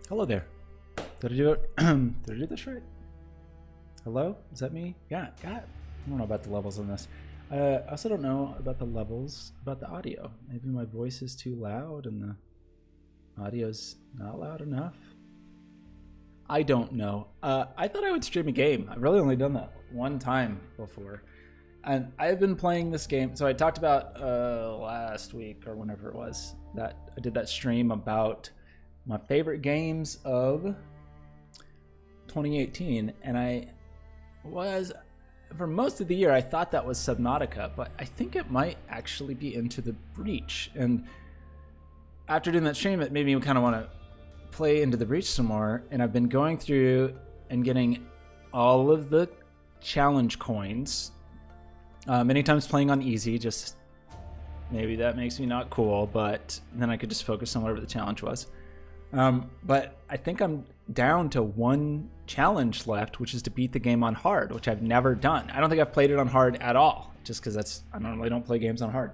Hello there. Did I do it? Did I do this right? Hello? Is that me? Yeah, God. I don't know about the levels on this. I also don't know about the levels, about the audio. Maybe my voice is too loud and the audio's not loud enough. I don't know. I thought I would stream a game. I've really only done that one time before. And I've been playing this game. So I talked about last week or whenever it was that I did that stream about my favorite games of 2018. And I was, for most of the year, I thought that was Subnautica, but I think it might actually be Into the Breach. And after doing that stream, it made me kind of want to play Into the Breach some more. And I've been going through and getting all of the challenge coins. Many times playing on easy, just maybe that makes me not cool, but then I could just focus on whatever the challenge was. But I think I'm down to one challenge left, which is to beat the game on hard, which I've never done. I don't think I've played it on hard at all, just because I normally don't play games on hard.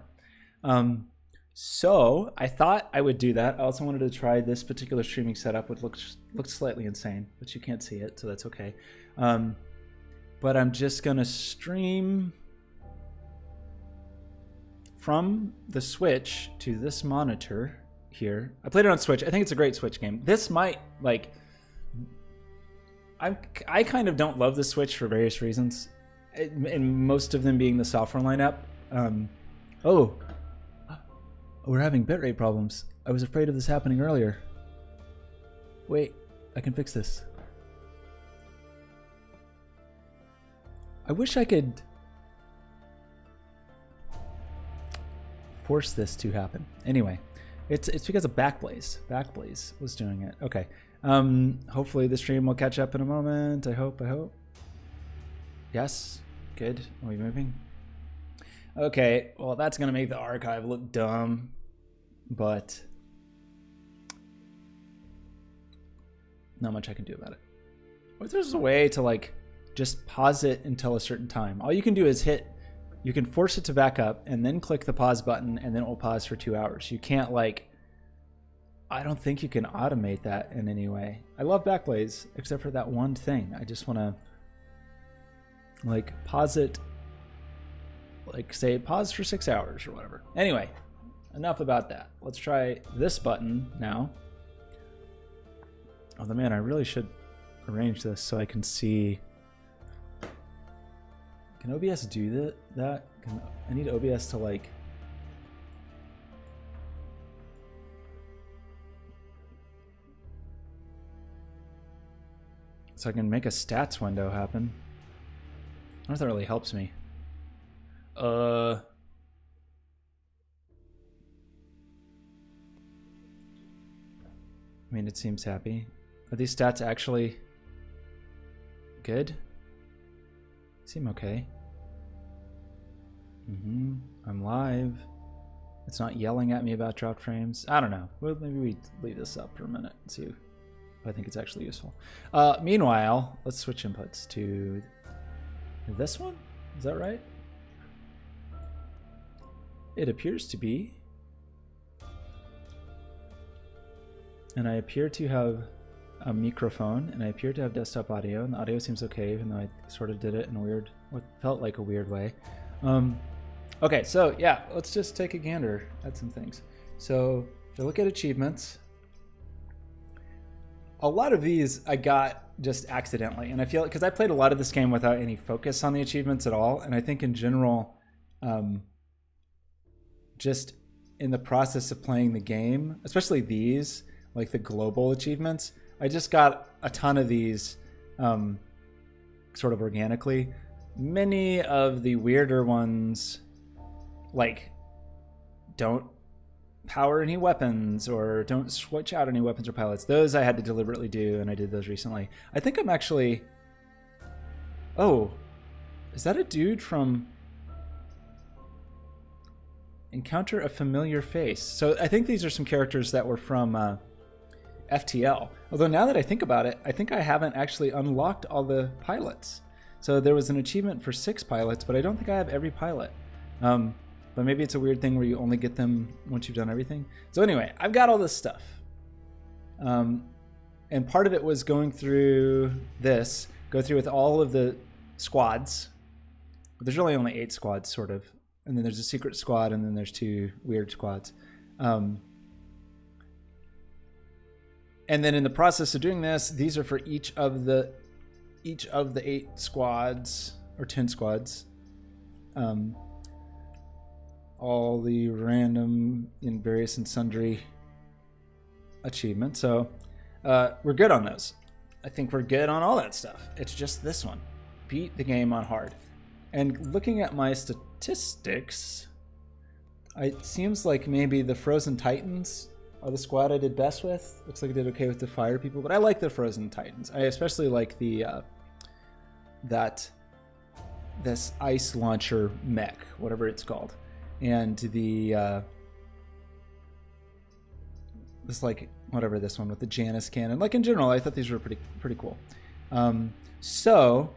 So I thought I would do that. I also wanted to try this particular streaming setup, which looks slightly insane, but you can't see it, so that's okay. But I'm just gonna stream from the Switch to this monitor here. I played it on Switch. I think it's a great Switch game. This might, like, I kind of don't love the Switch for various reasons, and most of them being the software lineup. Oh, we're having bitrate problems. I was afraid of this happening earlier. Wait, I can fix this. I wish I could force this to happen. Anyway, it's because of Backblaze. Backblaze was doing it. Okay. Hopefully the stream will catch up in a moment. I hope. Yes. Good. Are we moving? Okay. Well, that's gonna make the archive look dumb, but not much I can do about it. What if there's a way to, like, just pause it until a certain time? All you can do is you can force it to back up and then click the pause button and then it will pause for 2 hours. You can't, like, I don't think you can automate that in any way. I love Backblaze, except for that one thing. I just want to, like, pause it, like, say pause for 6 hours or whatever. Anyway, enough about that. Let's try this button now. Oh, man, I really should arrange this so I can see. Can OBS do that? I need OBS to, like, so I can make a stats window happen. I don't know if that really helps me. I mean, it seems happy. Are these stats actually good? Seem okay. I'm live. It's not yelling at me about dropped frames. I don't know. Well, maybe we leave this up for a minute and see if I think it's actually useful. Meanwhile, let's switch inputs to this one. Is that right? It appears to be. And I appear to have a microphone, and I appear to have desktop audio, and the audio seems okay, even though I sort of did it in a weird, what felt like a weird way. Okay, so yeah, let's just take a gander at some things. So if you look at achievements, a lot of these I got just accidentally, and I feel, because I played a lot of this game without any focus on the achievements at all, and I think in general, just in the process of playing the game, especially these, like the global achievements, I just got a ton of these sort of organically. Many of the weirder ones, like, don't power any weapons or don't switch out any weapons or pilots. Those I had to deliberately do, and I did those recently. I think I'm actually... Oh, is that a dude from Encounter a Familiar Face? So I think these are some characters that were from FTL. Although now that I think about it, I think I haven't actually unlocked all the pilots. So there was an achievement for 6 pilots, but I don't think I have every pilot. But maybe it's a weird thing where you only get them once you've done everything. So anyway, I've got all this stuff. And And part of it was going through this, go through with all of the squads. There's really only 8 squads, sort of. And then there's a secret squad, and then there's 2 weird squads. And then in the process of doing this, these are for each of the 8 squads or 10 squads. All the random in various and sundry achievements. So we're good on those. I think we're good on all that stuff. It's just this one. Beat the game on hard. And looking at my statistics, it seems like maybe the Frozen Titans are the squad I did best with. Looks like I did okay with the fire people, but I like the Frozen Titans. I especially like the this ice launcher mech, whatever it's called, and the this like whatever this one with the Janus cannon. Like in general, I thought these were pretty cool. So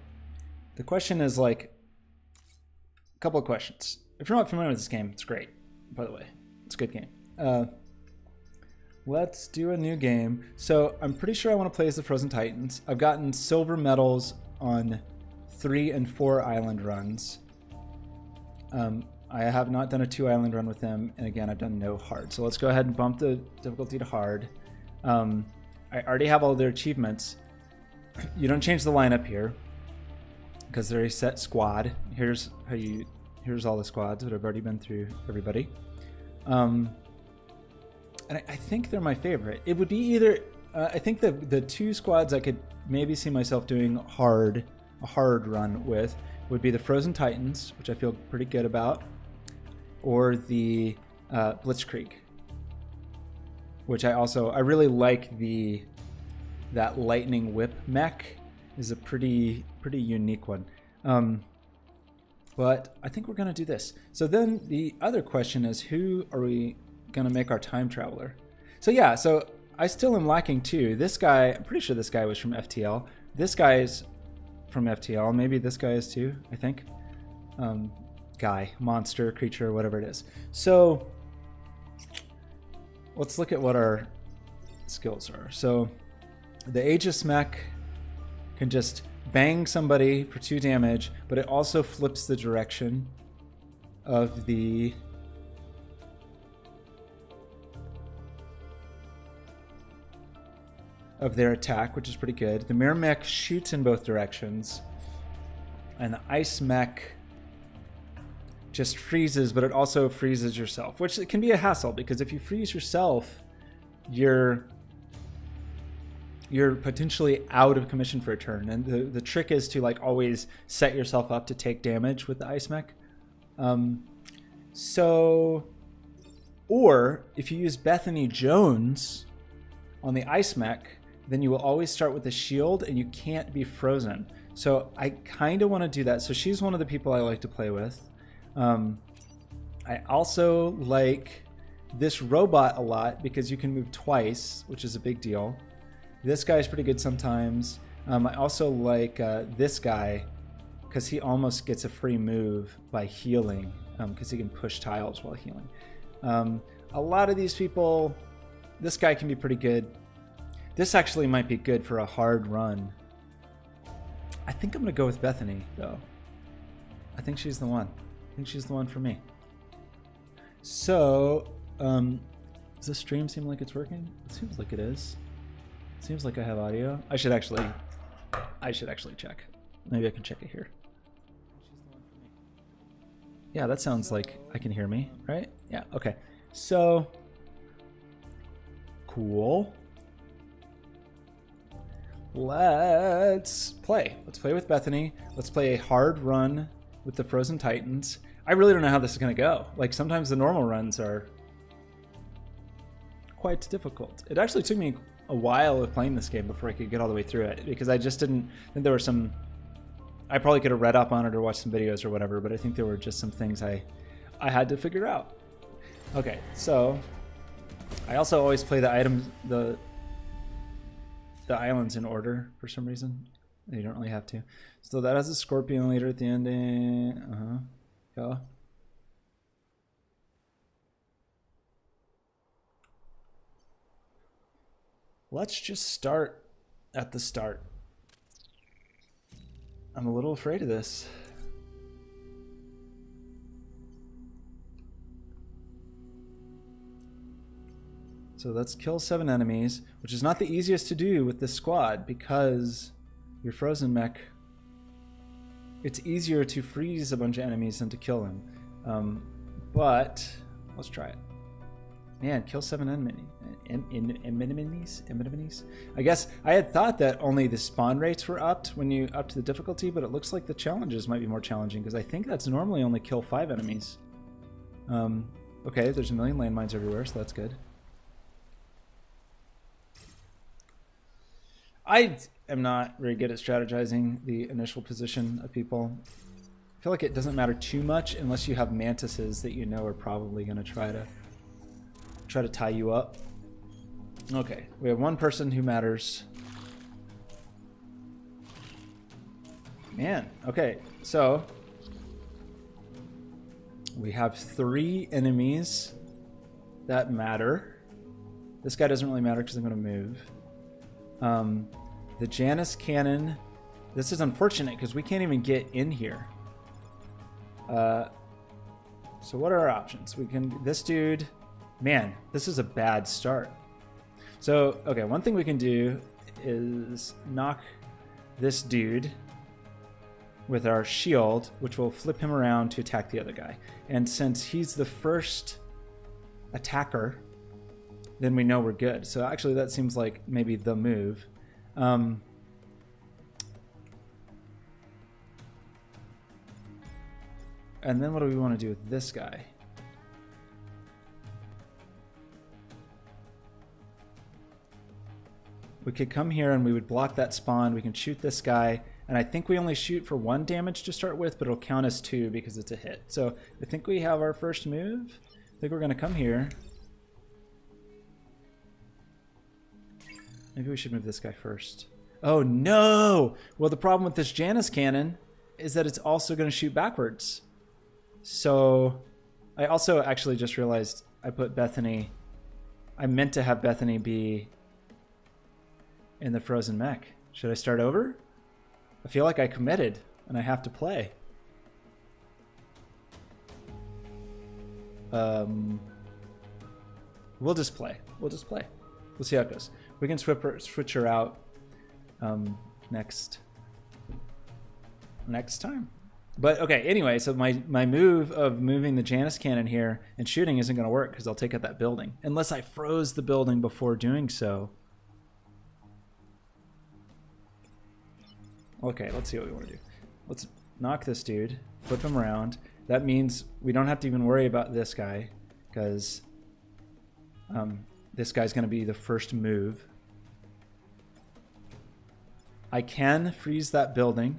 the question is like a couple of questions. If you're not familiar with this game, it's great. By the way, it's a good game. Let's do a new game. So I'm pretty sure I want to play as the Frozen Titans. I've gotten silver medals on 3 and 4 island runs. I have not done a 2 island run with them, and again, I've done no hard. So let's go ahead and bump the difficulty to hard. I already have all their achievements. You don't change the lineup here because they're a set squad. Here's all the squads, but I've already been through everybody. And I think they're my favorite. It would be either, I think the 2 squads I could maybe see myself doing a hard run with would be the Frozen Titans, which I feel pretty good about, or the Blitzkrieg, which I really like that lightning whip mech is a pretty unique one. But I think we're gonna do this. So then the other question is, who are we gonna make our time traveler? So yeah, so I still am lacking 2. This guy, I'm pretty sure this guy was from FTL. This guy is from FTL. Maybe this guy is too, I think. Guy, monster, creature, whatever it is. So let's look at what our skills are. So the Aegis mech can just bang somebody for 2 damage, but it also flips the direction of their attack, which is pretty good. The Mirror Mech shoots in both directions, and the Ice Mech just freezes, but it also freezes yourself, which it can be a hassle because if you freeze yourself, you're potentially out of commission for a turn, and the trick is to like always set yourself up to take damage with the Ice Mech. Or if you use Bethany Jones on the Ice Mech, then you will always start with a shield and you can't be frozen. So I kind of want to do that. So she's one of the people I like to play with. I also like this robot a lot because you can move twice, which is a big deal. This guy's pretty good sometimes. I also like this guy because he almost gets a free move by healing because he can push tiles while healing. A lot of these people, this guy can be pretty good. This actually might be good for a hard run. I think I'm going to go with Bethany, though. I think she's the one. I think she's the one for me. So, does this stream seem like it's working? It seems like it is. It seems like I have audio. I should actually check. Maybe I can check it here. Yeah, that sounds like I can hear me, right? Yeah, okay. So, cool. Let's play. Let's play with Bethany. Let's play a hard run with the Frozen Titans. I really don't know how this is going to go. Like, sometimes the normal runs are quite difficult. It actually took me a while of playing this game before I could get all the way through it, because I just didn't think there were some... I probably could have read up on it or watched some videos or whatever, but I think there were just some things I had to figure out. Okay, so I also always play the items, the islands in order for some reason. You don't really have to. So that has a scorpion leader at the ending. Go. Let's just start at the start. I'm a little afraid of this. So let's kill 7 enemies, which is not the easiest to do with this squad because your frozen mech, it's easier to freeze a bunch of enemies than to kill them. But let's try it. Man, kill 7 enemies. I guess I had thought that only the spawn rates were upped when you up to the difficulty, but it looks like the challenges might be more challenging because I think that's normally only kill 5 enemies. Okay, there's a million landmines everywhere, so that's good. I am not very good at strategizing the initial position of people. I feel like it doesn't matter too much unless you have mantises that you know are probably going to try to tie you up. Okay, we have one person who matters. Man, okay, so we have 3 enemies that matter. This guy doesn't really matter because I'm going to move. The Janus cannon. This is unfortunate because we can't even get in here. So what are our options? We can, this dude, man, this is a bad start. So, okay, one thing we can do is knock this dude with our shield, which will flip him around to attack the other guy. And since he's the first attacker, then we know we're good. So actually that seems like maybe the move. And then what do we want to do with this guy? We could come here and we would block that spawn. We can shoot this guy. And I think we only shoot for 1 damage to start with, but it'll count as 2 because it's a hit. So I think we have our first move. I think we're going to come here. Maybe we should move this guy first. Oh no! Well, the problem with this Janus cannon is that it's also going to shoot backwards. So I also actually just realized I put Bethany. I meant to have Bethany be in the frozen mech. Should I start over? I feel like I committed and I have to play. We'll just play. We'll see how it goes. We can switch her out next time. But okay, anyway, so my move of moving the Janus cannon here and shooting isn't going to work because I'll take out that building. Unless I froze the building before doing so. Okay, let's see what we want to do. Let's knock this dude, flip him around. That means we don't have to even worry about this guy because this guy's going to be the first move. I can freeze that building.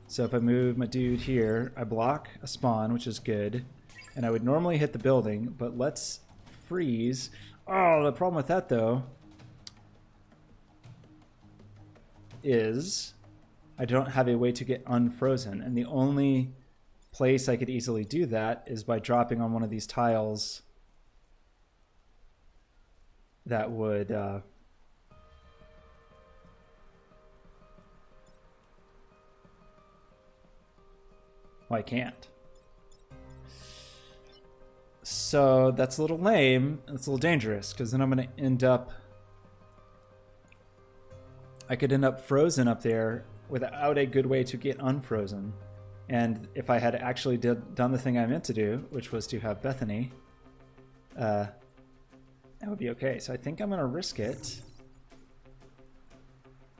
So if I move my dude here, I block a spawn, which is good. And I would normally hit the building, but let's freeze. Oh, the problem with that, though, is I don't have a way to get unfrozen. And the only place I could easily do that is by dropping on one of these tiles that would... Well, I can't. So that's a little lame. It's a little dangerous because then I'm going to end up... I could end up frozen up there without a good way to get unfrozen. And if I had actually done the thing I meant to do, which was to have Bethany, that would be okay. So I think I'm going to risk it.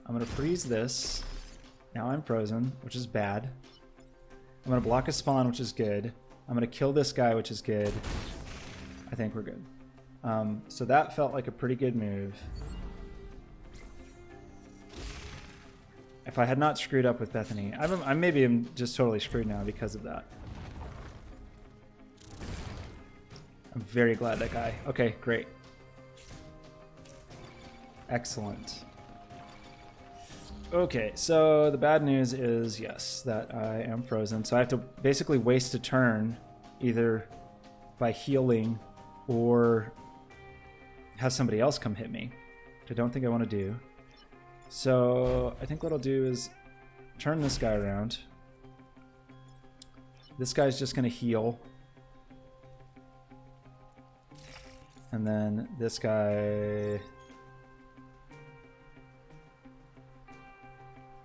I'm going to freeze this. Now I'm frozen, which is bad. I'm going to block a spawn, which is good. I'm going to kill this guy, which is good. I think we're good. So that felt like a pretty good move. If I had not screwed up with Bethany, I maybe am just totally screwed now because of that. I'm very glad that guy. Okay, great. Excellent. Okay, so the bad news is, yes, that I am frozen. So I have to basically waste a turn either by healing or have somebody else come hit me. Which I don't think I want to do. So I think what I'll do is turn this guy around. This guy's just going to heal. And then this guy...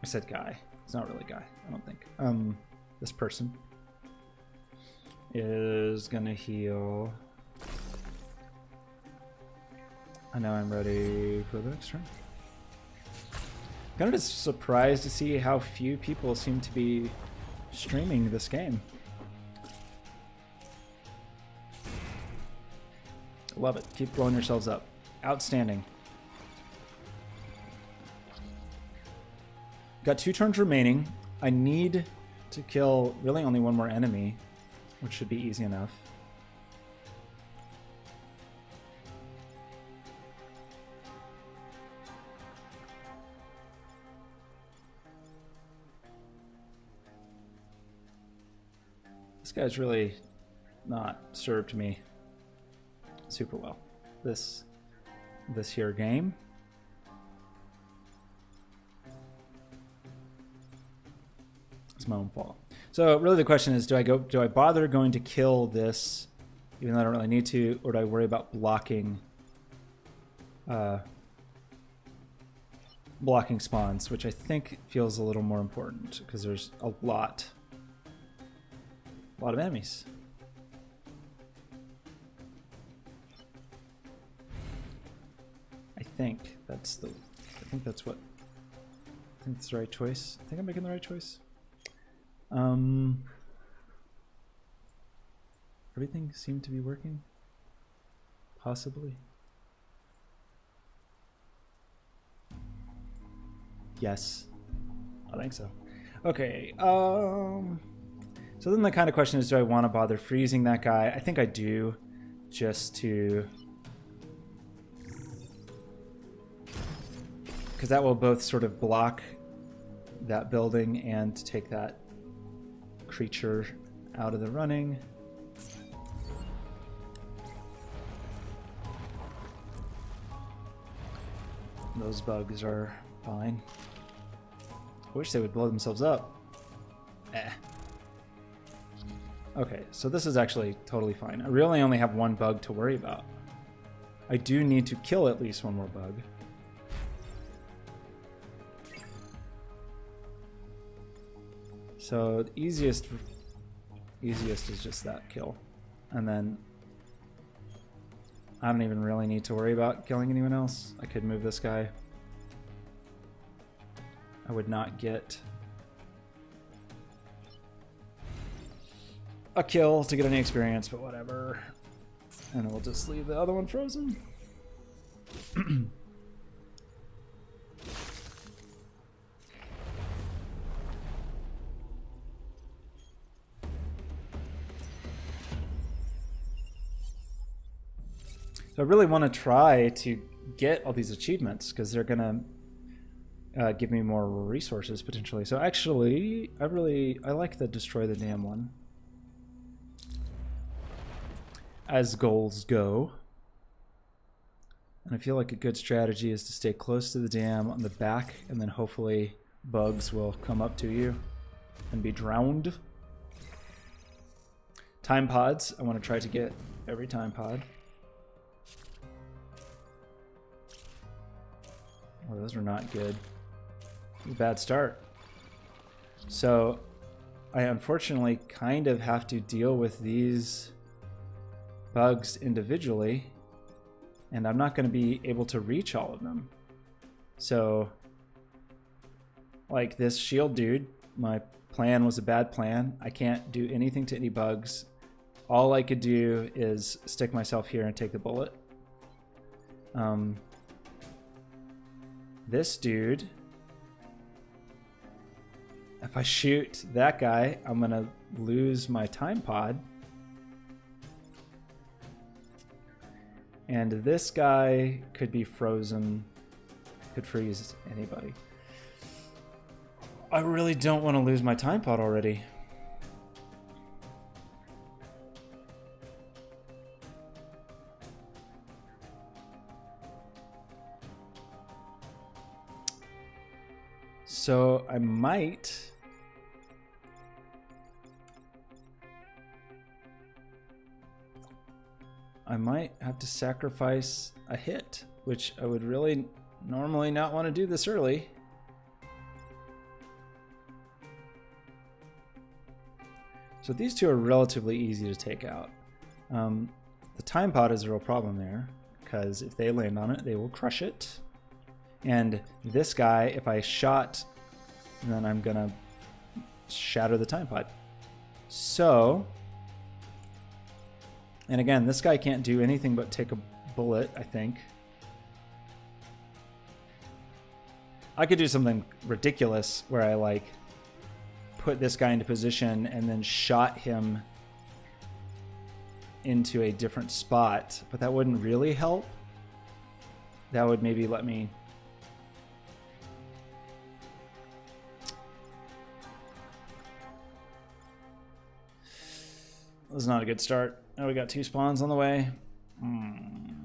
I said guy. It's not really a guy, I don't think. This person is going to heal. And now I'm ready for the next turn. Kind of just surprised to see how few people seem to be streaming this game. Love it. Keep blowing yourselves up. Outstanding. Got 2 turns remaining. I need to kill really only one more enemy, which should be easy enough. This guy's really not served me super well this here game. It's my own fault. So really the question is, do I bother going to kill this even though I don't really need to, or do I worry about blocking blocking spawns, which I think feels a little more important because there's a lot of enemies. I think that's the right choice. I think I'm making the right choice. Everything seemed to be working. Possibly. Yes. I think so. Okay. So then the kind of question is, do I want to bother freezing that guy? I think I do, just to... because that will both sort of block that building and take that creature out of the running. Those bugs are fine. I wish they would blow themselves up. Eh. Okay, so this is actually totally fine. I really only have one bug to worry about. I do need to kill at least one more bug. So the easiest is just that kill. And then I don't even really need to worry about killing anyone else. I could move this guy. I would not get a kill to get any experience, but whatever. And we'll just leave the other one frozen. So I really want to try to get all these achievements because they're gonna give me more resources potentially. So actually, I like the destroy the dam one as goals go. And I feel like a good strategy is to stay close to the dam on the back, and then hopefully bugs will come up to you and be drowned. Time pods. I want to try to get every time pod. Oh, those are not good. Bad start. So I unfortunately kind of have to deal with these bugs individually, and I'm not going to be able to reach all of them. So like this shield dude, my plan was a bad plan. I can't do anything to any bugs. All I could do is stick myself here and take the bullet. This dude, if I shoot that guy, I'm gonna lose my time pod. And this guy could be frozen, could freeze anybody. I really don't want to lose my time pod already. So I might... have to sacrifice a hit, which I would really normally not want to do this early. So these two are relatively easy to take out. The time pod is a real problem there, because if they land on it, they will crush it. And this guy, if I shot, then I'm gonna shatter the time pod. So, and again, this guy can't do anything but take a bullet, I think. I could do something ridiculous where I like put this guy into position and then shot him into a different spot, but that wouldn't really help. That would maybe let me... This is not a good start. Oh, we got 2 spawns on the way. Man,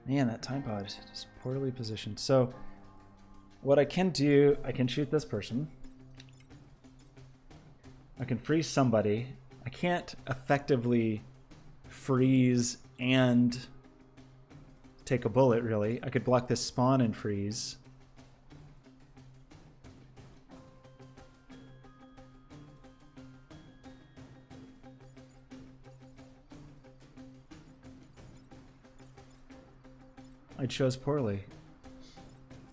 that time pod is just poorly positioned. So what I can do, I can shoot this person. I can freeze somebody. I can't effectively freeze and take a bullet, really. I could block this spawn and freeze. I chose poorly.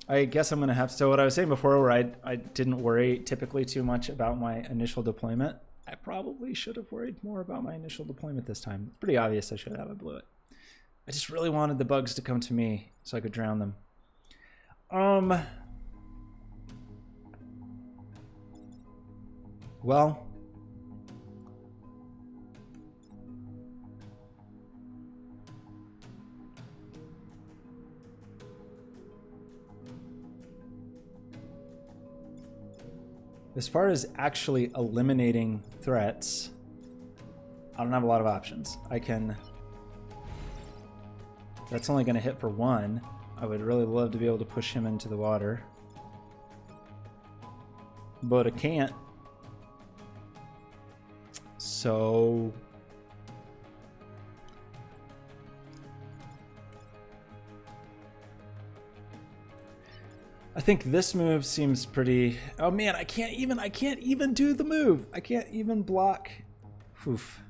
I guess I'm gonna have to, so what I was saying before where I didn't worry typically too much about my initial deployment, I probably should have worried more about my initial deployment this time. It's pretty obvious I should have, I blew it. I just really wanted the bugs to come to me so I could drown them. Well, as far as actually eliminating threats, I don't have a lot of options. I can... That's only going to hit for 1. I would really love to be able to push him into the water. But I can't. So... I think this move seems pretty... Oh man, I can't even do the move. I can't even block. Oof.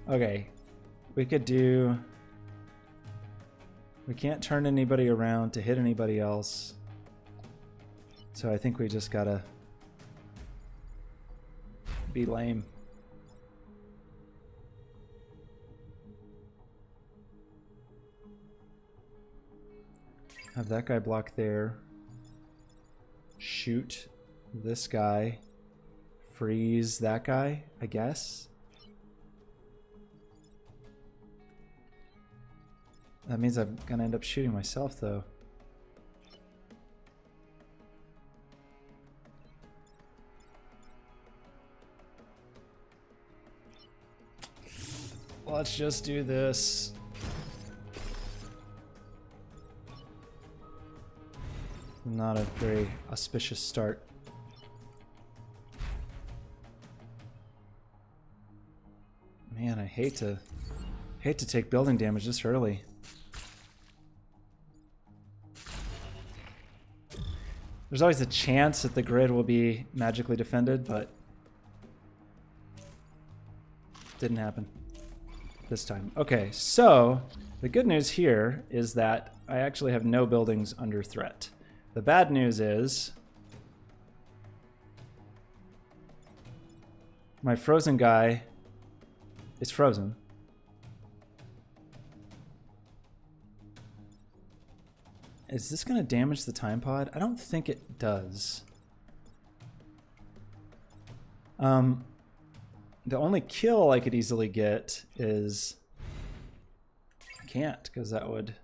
Okay, we could do... We can't turn anybody around to hit anybody else. So I think we just gotta be lame. Have that guy block there. Shoot this guy. Freeze that guy, I guess. That means I'm gonna end up shooting myself though. Let's just do this. Not a very auspicious start. Man, I hate to take building damage this early. There's always a chance that the grid will be magically defended, but didn't happen this time. Okay, so the good news here is that I actually have no buildings under threat. The bad news is my frozen guy is frozen. Is this going to damage the time pod? I don't think it does. The only kill I could easily get is... I can't, because that would...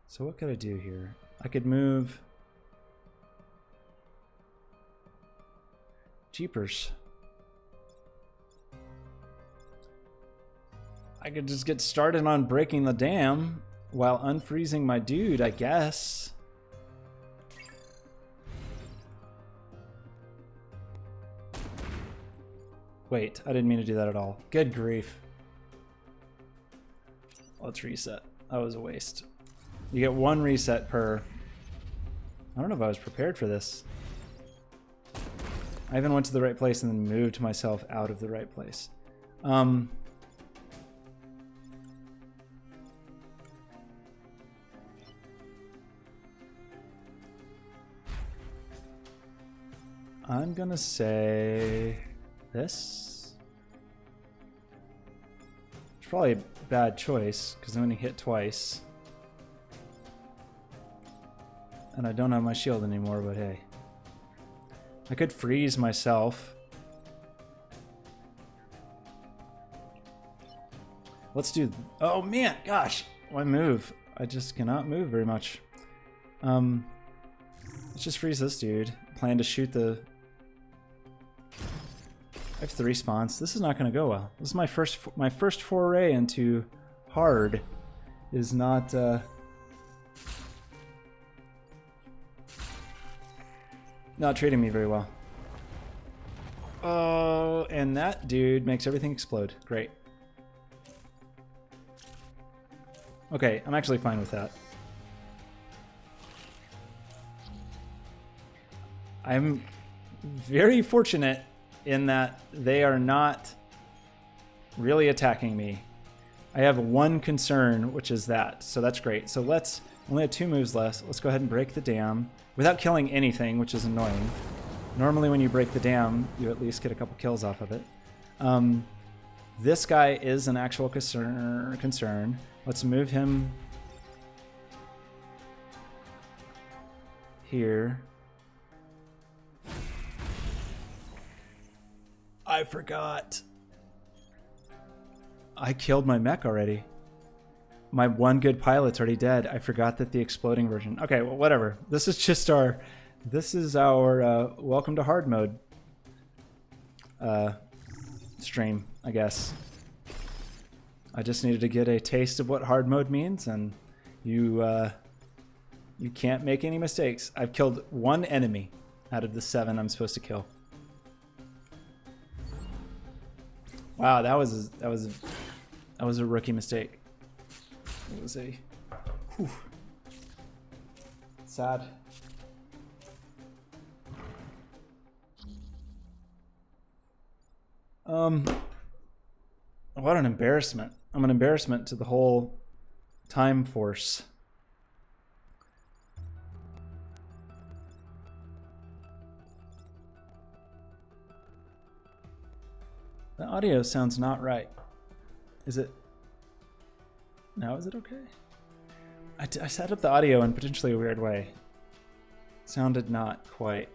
So what could I do here? I could move... Jeepers. I could just get started on breaking the dam while unfreezing my dude, I guess. Wait, I didn't mean to do that at all. Good grief. Let's reset. That was a waste. You get 1 reset per... I don't know if I was prepared for this. I even went to the right place and then moved myself out of the right place. I'm gonna say this. It's probably a bad choice because I'm gonna hit twice. And I don't have my shield anymore, but hey. I could freeze myself. Let's do... Oh man, gosh. Why move? I just cannot move very much. Let's just freeze this dude. Plan to shoot the... I have 3 spawns. This is not going to go well. This is my first foray into hard. Is not... Not treating me very well. Oh, and that dude makes everything explode. Great. Okay, I'm actually fine with that. I'm very fortunate in that they are not really attacking me. I have 1 concern, which is that. So that's great. So let's only have 2 moves left. Let's go ahead and break the dam without killing anything, which is annoying. Normally when you break the dam, you at least get a couple kills off of it. This guy is an actual concern. Let's move him here. I forgot. I killed my mech already. My 1 good pilot's already dead. I forgot that the exploding version. Okay, well, whatever. This is just our... This is our welcome to hard mode stream, I guess. I just needed to get a taste of what hard mode means, and you can't make any mistakes. I've killed 1 enemy out of the 7 I'm supposed to kill. Wow, that was a rookie mistake. It was a whew, sad. What an embarrassment. I'm an embarrassment to the whole Time Force. The audio sounds not right. Is it? Now is it okay? I set up the audio in potentially a weird way. Sounded not quite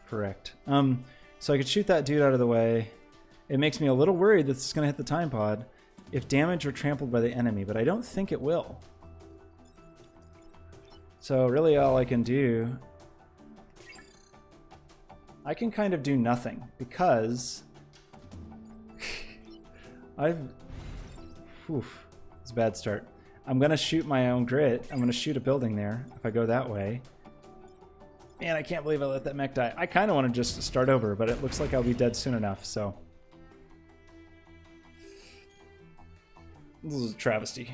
correct. So I could shoot that dude out of the way. It makes me a little worried that this is going to hit the time pod if damaged or trampled by the enemy, but I don't think it will. So really all I can do... I can kind of do nothing because... it's a bad start. I'm going to shoot my own grit. I'm going to shoot a building there if I go that way. Man, I can't believe I let that mech die. I kind of want to just start over, but it looks like I'll be dead soon enough, so... This is a travesty.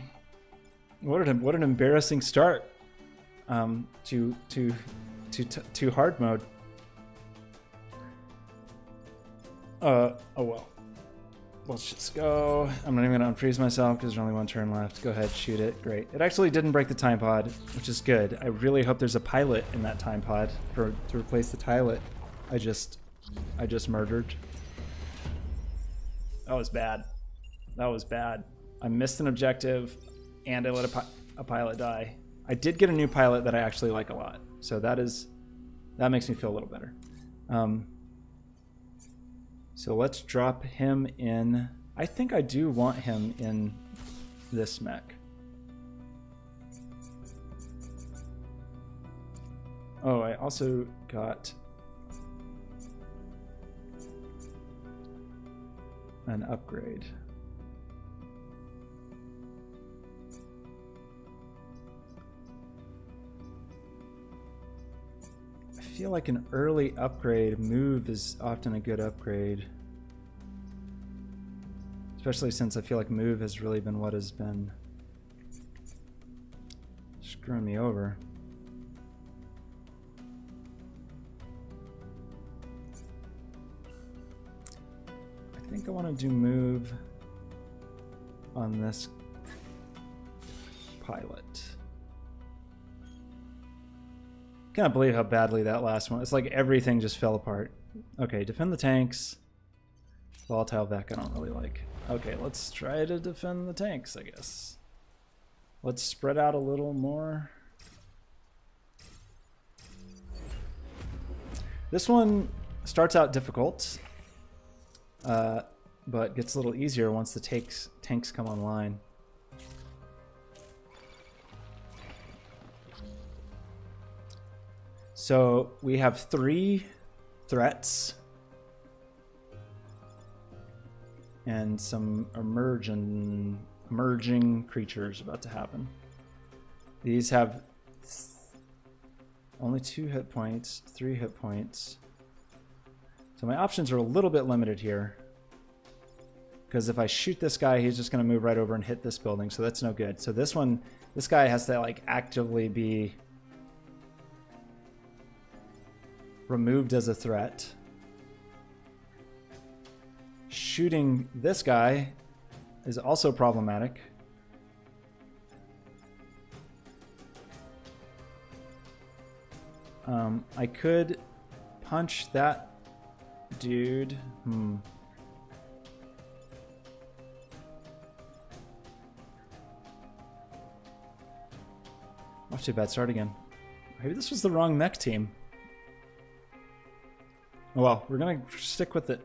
What an embarrassing start to hard mode. Oh well. Let's just go. I'm not even gonna unfreeze myself because there's only 1 turn left. Go ahead, shoot it. Great. It actually didn't break the time pod, which is good. I really hope there's a pilot in that time pod to replace the pilot I just murdered. That was bad. That was bad. I missed an objective, and I let a pilot die. I did get a new pilot that I actually like a lot, so that makes me feel a little better. So let's drop him in. I think I do want him in this mech. Oh, I also got... an upgrade. I feel like an early upgrade move is often a good upgrade. Especially since I feel like move has really been what has been screwing me over. I think I want to do move on this pilot. Can't believe how badly that last one. It's like everything just fell apart. Okay, defend the tanks. Volatile Vec I don't really like. Okay, let's try to defend the tanks, I guess. Let's spread out a little more. This one starts out difficult, but gets a little easier once the tanks come online. So we have 3 threats and some emerging creatures about to happen. These have only 2 hit points, 3 hit points. So my options are a little bit limited here. Because if I shoot this guy, he's just going to move right over and hit this building, so that's no good. So this guy has to like actively be removed as a threat. Shooting this guy is also problematic. I could punch that dude. Off to a bad start again. Maybe this was the wrong mech team. Oh well, we're gonna stick with it.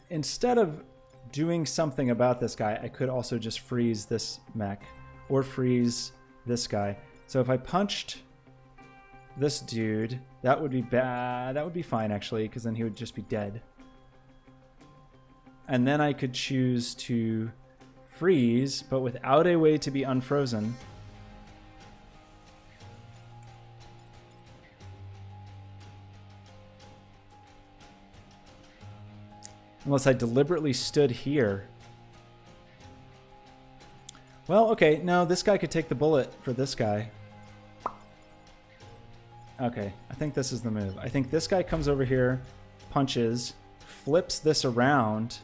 Instead of doing something about this guy, I could also just freeze this mech or freeze this guy. So if I punched this dude, that would be bad. That would be fine actually, because then he would just be dead. And then I could choose to freeze, but without a way to be unfrozen. Unless I deliberately stood here. Well, okay, no, this guy could take the bullet for this guy. Okay, I think this is the move. I think this guy comes over here, punches, flips this around.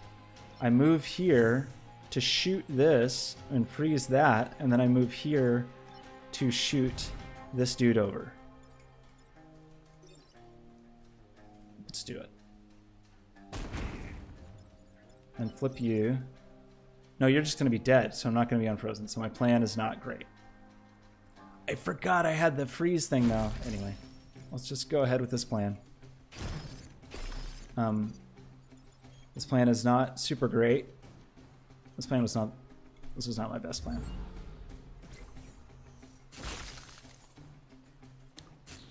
I move here to shoot this and freeze that, and then I move here to shoot this dude over. Let's do it. And flip you. No, you're just going to be dead, so I'm not going to be unfrozen. So my plan is not great. I forgot I had the freeze thing though. Anyway, let's just go ahead with this plan. This plan is not super great. This was not my best plan.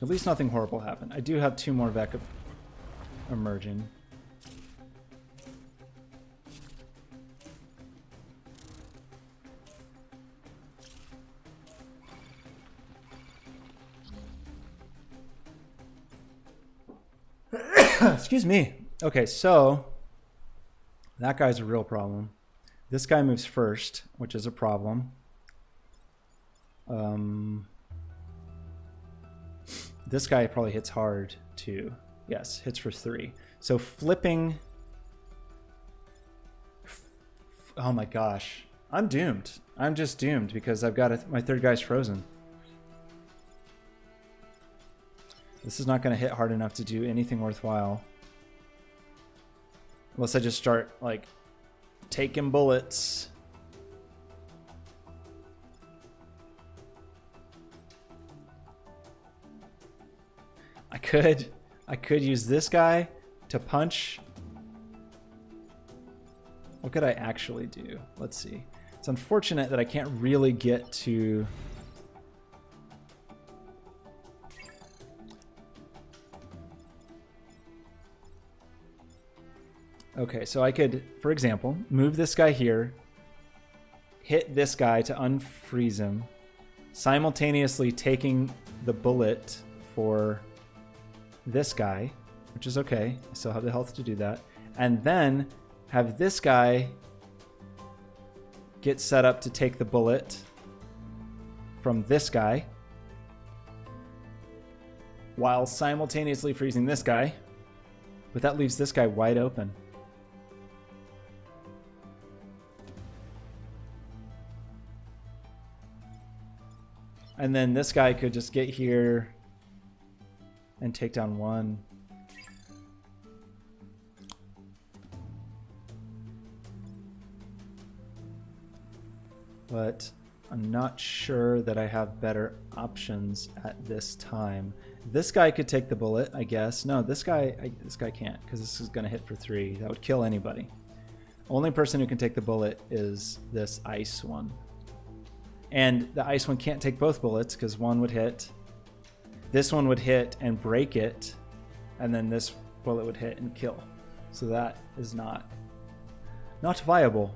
At least nothing horrible happened. I do have 2 more Vec emerging. Excuse me. Okay, so that guy's a real problem. This guy moves first, which is a problem. This guy probably hits hard too. Yes, hits for 3. So flipping. Oh my gosh. I'm doomed. I'm just doomed because I've got my 3rd guy's frozen. This is not going to hit hard enough to do anything worthwhile. Unless I just start, like, taking bullets. I could use this guy to punch. What could I actually do? Let's see. It's unfortunate that I can't really get to... Okay, so I could, for example, move this guy here, hit this guy to unfreeze him, simultaneously taking the bullet for this guy, which is okay. I still have the health to do that. And then have this guy get set up to take the bullet from this guy while simultaneously freezing this guy. But that leaves this guy wide open. And then this guy could just get here and take down one. But I'm not sure that I have better options at this time. This guy could take the bullet, I guess. No, this guy can't, because this is going to hit for 3. That would kill anybody. Only person who can take the bullet is this ice one. And the ice one can't take both bullets because one would hit. This one would hit and break it. And then this bullet would hit and kill. So that is not viable.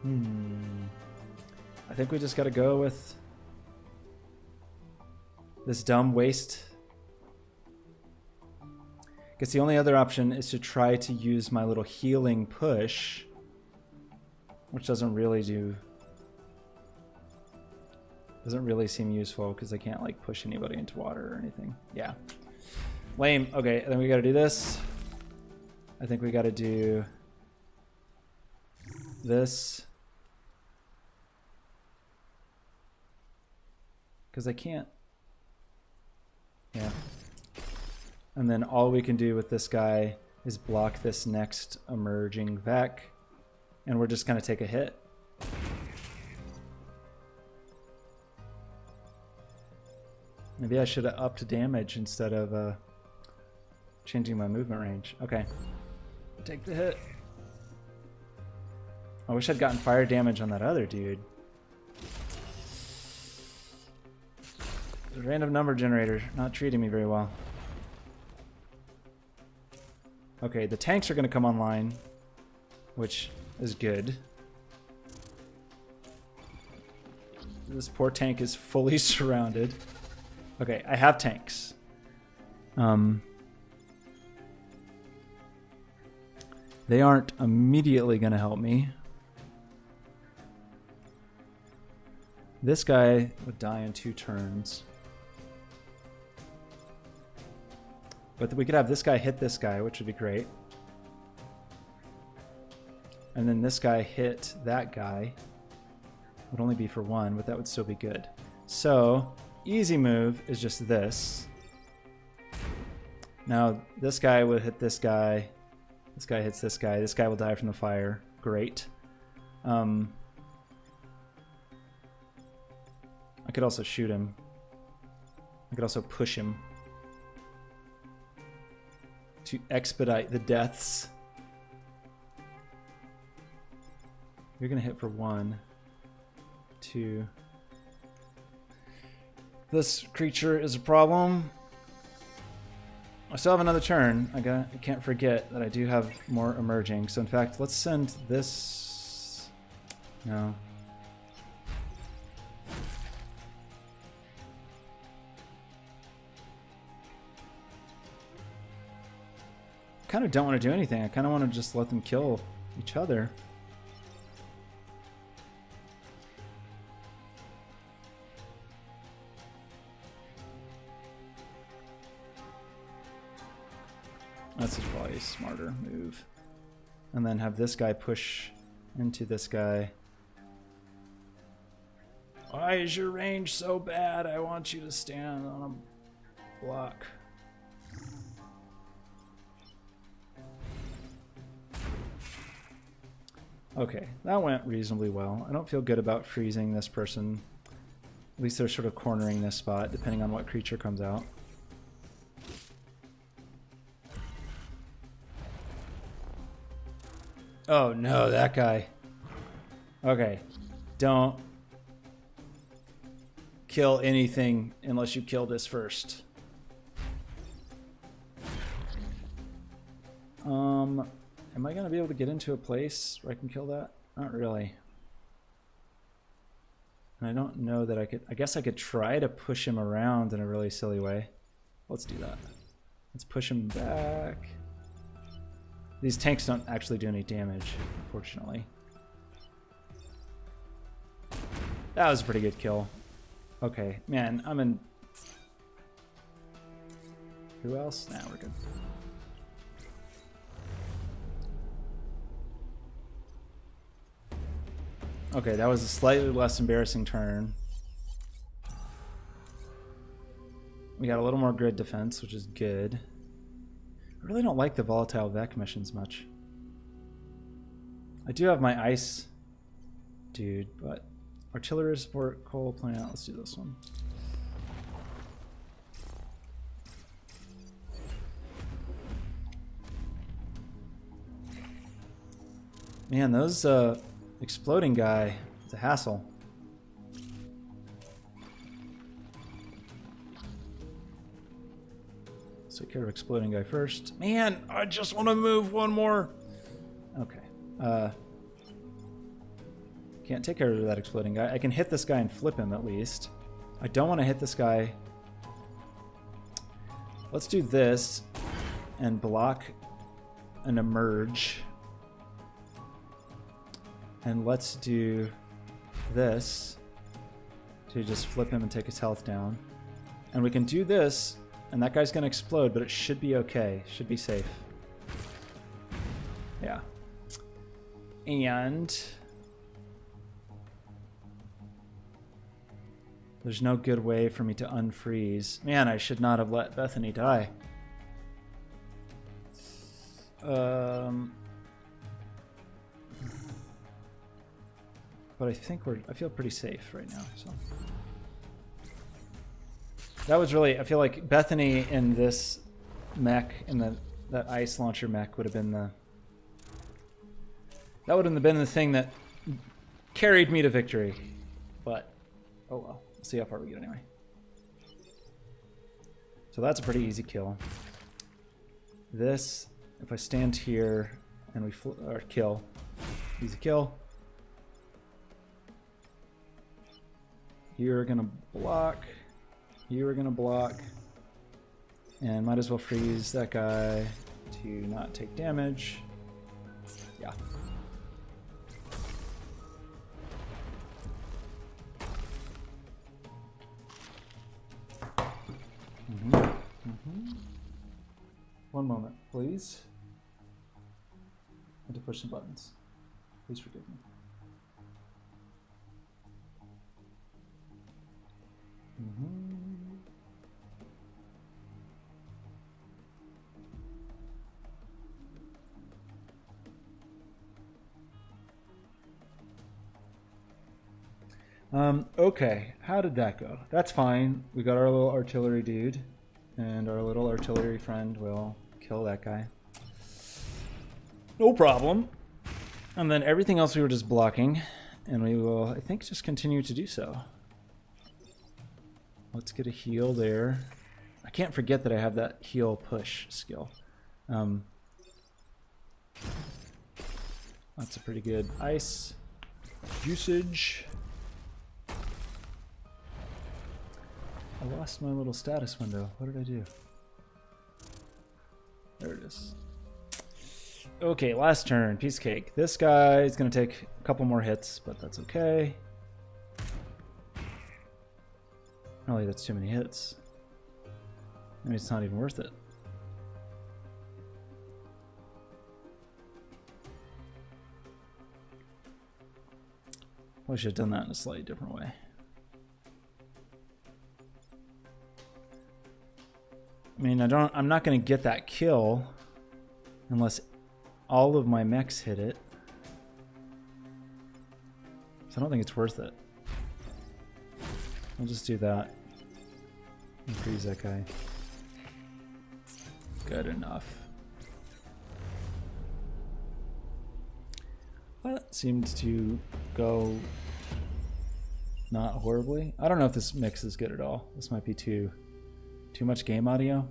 I think we just got to go with this dumb waste. Guess the only other option is to try to use my little healing push, which doesn't really seem useful because I can't like push anybody into water or anything. Yeah. Lame. Okay, then we got to do this. I think we got to do this. Because I can't. Yeah. And then all we can do with this guy is block this next emerging Vec. And we're just going to take a hit. Maybe I should have upped damage instead of changing my movement range. Okay. Take the hit. I wish I'd gotten fire damage on that other dude. The random number generator not treating me very well. Okay, the tanks are going to come online, which is good. This poor tank is fully surrounded. Okay, I have tanks. They aren't immediately going to help me. This guy would die in 2 turns. But we could have this guy hit this guy, which would be great. And then this guy hit that guy. Would only be for 1, but that would still be good. So, easy move is just this. Now, this guy would hit this guy. This guy hits this guy. This guy will die from the fire. Great. I could also shoot him. I could also push him to expedite the deaths. You're gonna hit for 1, 2. This creature is a problem. I still have another turn. I can't forget that I do have more emerging. So in fact, let's send this. No. Kind of don't want to do anything. I kind of want to just let them kill each other. That's probably a smarter move. And then have this guy push into this guy. Why is your range so bad? I want you to stand on a block. Okay, that went reasonably well. I don't feel good about freezing this person. At least they're sort of cornering this spot, depending on what creature comes out. Oh no, that guy. Okay, don't kill anything unless you kill this first. Am I gonna be able to get into a place where I can kill that? Not really. And I don't know that I could. I guess I could try to push him around in a really silly way. Let's do that. Let's push him back. These tanks don't actually do any damage, unfortunately. That was a pretty good kill. Okay, man, I'm in. Who else? Nah, we're good. Okay, that was a slightly less embarrassing turn. We got a little more grid defense, which is good. I really don't like the volatile Vec missions much. I do have my ice dude, but artillery support, coal plant, let's do this one. Man, those exploding guy, it's a hassle. Let's take care of exploding guy first. Man, I just want to move one more. Okay. Can't take care of that exploding guy. I can hit this guy and flip him at least. I don't want to hit this guy. Let's do this and block an emerge. And let's do this to just flip him and take his health down. And we can do this, and that guy's going to explode, but it should be okay. Should be safe. Yeah. And there's no good way for me to unfreeze. Man, I should not have let Bethany die. But I think I feel pretty safe right now, so. That was really, I feel like Bethany in this mech, in that ice launcher mech would have been the thing that carried me to victory. But, oh well, we'll see how far we get anyway. So that's a pretty easy kill. This, if I stand here and we kill, easy kill. You're gonna block. You are gonna block. And might as well freeze that guy to not take damage. Yeah. One moment, please. I had to push some buttons. Please forgive me. Okay, how did that go? That's fine. We got our little artillery dude, and our little artillery friend will kill that guy. No problem. And then everything else we were just blocking, and we will, I think, just continue to do so. Let's get a heal there. I can't forget that I have that heal push skill. That's a pretty good ice usage. I lost my little status window. What did I do? There it is. Okay, last turn. Piece of cake. This guy is going to take a couple more hits, but that's okay. Really, that's too many hits. Maybe it's not even worth it. I should have done that in a slightly different way. I mean, I'm not going to get that kill unless all of my mechs hit it. So I don't think it's worth it. I'll just do that. And freeze that guy. Good enough. That seemed to go not horribly. I don't know if this mix is good at all. This might be too much game audio.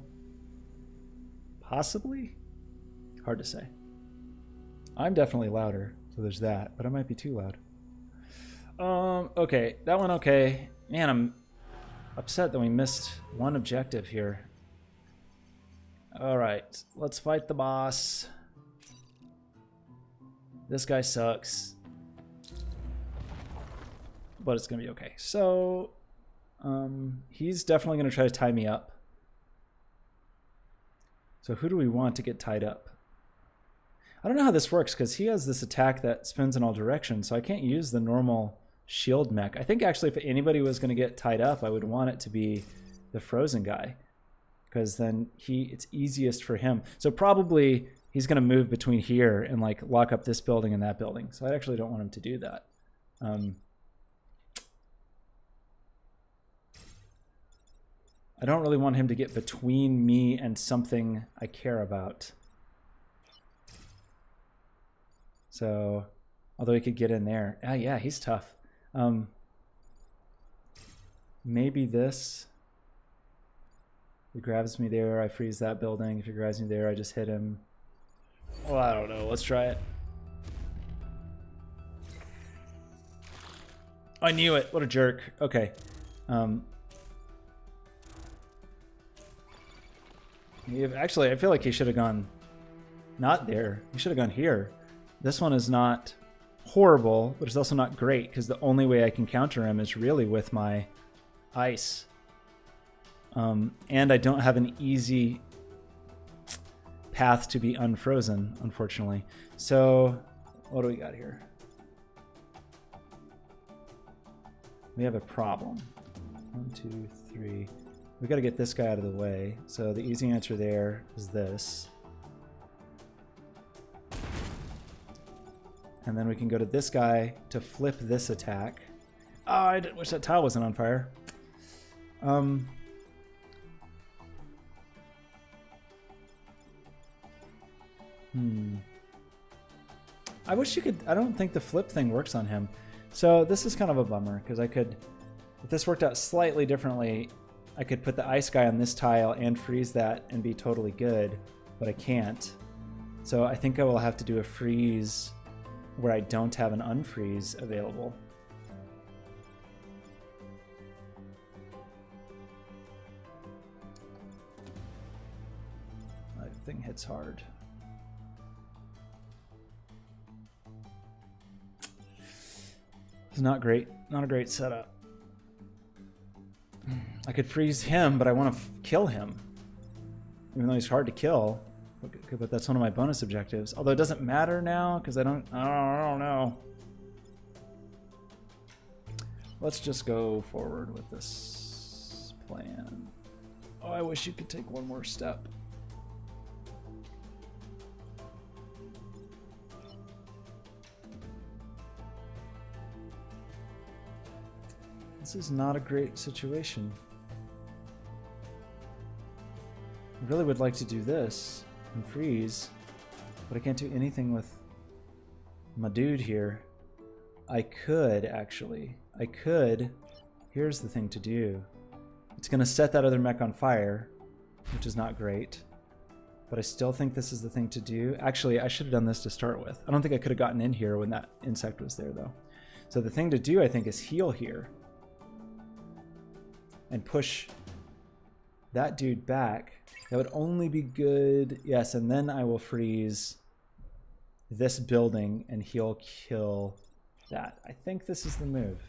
Possibly? Hard to say. I'm definitely louder, so there's that, but I might be too loud. Okay, that went okay. Man, I'm upset that we missed one objective here. Alright, let's fight the boss. This guy sucks. But it's gonna be okay. So, he's definitely gonna try to tie me up. So who do we want to get tied up? I don't know how this works because he has this attack that spins in all directions, so I can't use the normal shield mech. I think actually if anybody was going to get tied up, I would want it to be the frozen guy, because then it's easiest for him. So probably he's going to move between here and like lock up this building and that building. So I actually don't want him to do that. I don't really want him to get between me and something I care about. So, although he could get in there. Ah, yeah, he's tough. Maybe this. If he grabs me there, I freeze that building. If he grabs me there, I just hit him. Well, I don't know. Let's try it. I knew it. What a jerk. Okay. Actually, I feel like he should have gone not there. He should have gone here. This one is not horrible, but it's also not great because the only way I can counter him is really with my ice. And I don't have an easy path to be unfrozen, unfortunately. So, what do we got here? We have a problem. 1, 2, 3. We got to get this guy out of the way. So the easy answer there is this. And then we can go to this guy to flip this attack. Oh, I wish that tile wasn't on fire. I wish you could... I don't think the flip thing works on him. So this is kind of a bummer, because I could... If this worked out slightly differently, I could put the ice guy on this tile and freeze that and be totally good, but I can't. So I think I will have to do a freeze where I don't have an unfreeze available. That thing hits hard. It's not great. Not a great setup. I could freeze him, but I want to kill him. Even though he's hard to kill. But that's one of my bonus objectives. Although it doesn't matter now, because I don't know. Let's just go forward with this plan. Oh, I wish you could take one more step. This is not a great situation. I really would like to do this and freeze, but I can't do anything with my dude here. I could, actually. I could. Here's the thing to do. It's going to set that other mech on fire, which is not great. But I still think this is the thing to do. Actually, I should have done this to start with. I don't think I could have gotten in here when that insect was there, though. So the thing to do, I think, is heal here. And push that dude back. That would only be good. Yes, and then I will freeze this building and he'll kill that. I think this is the move.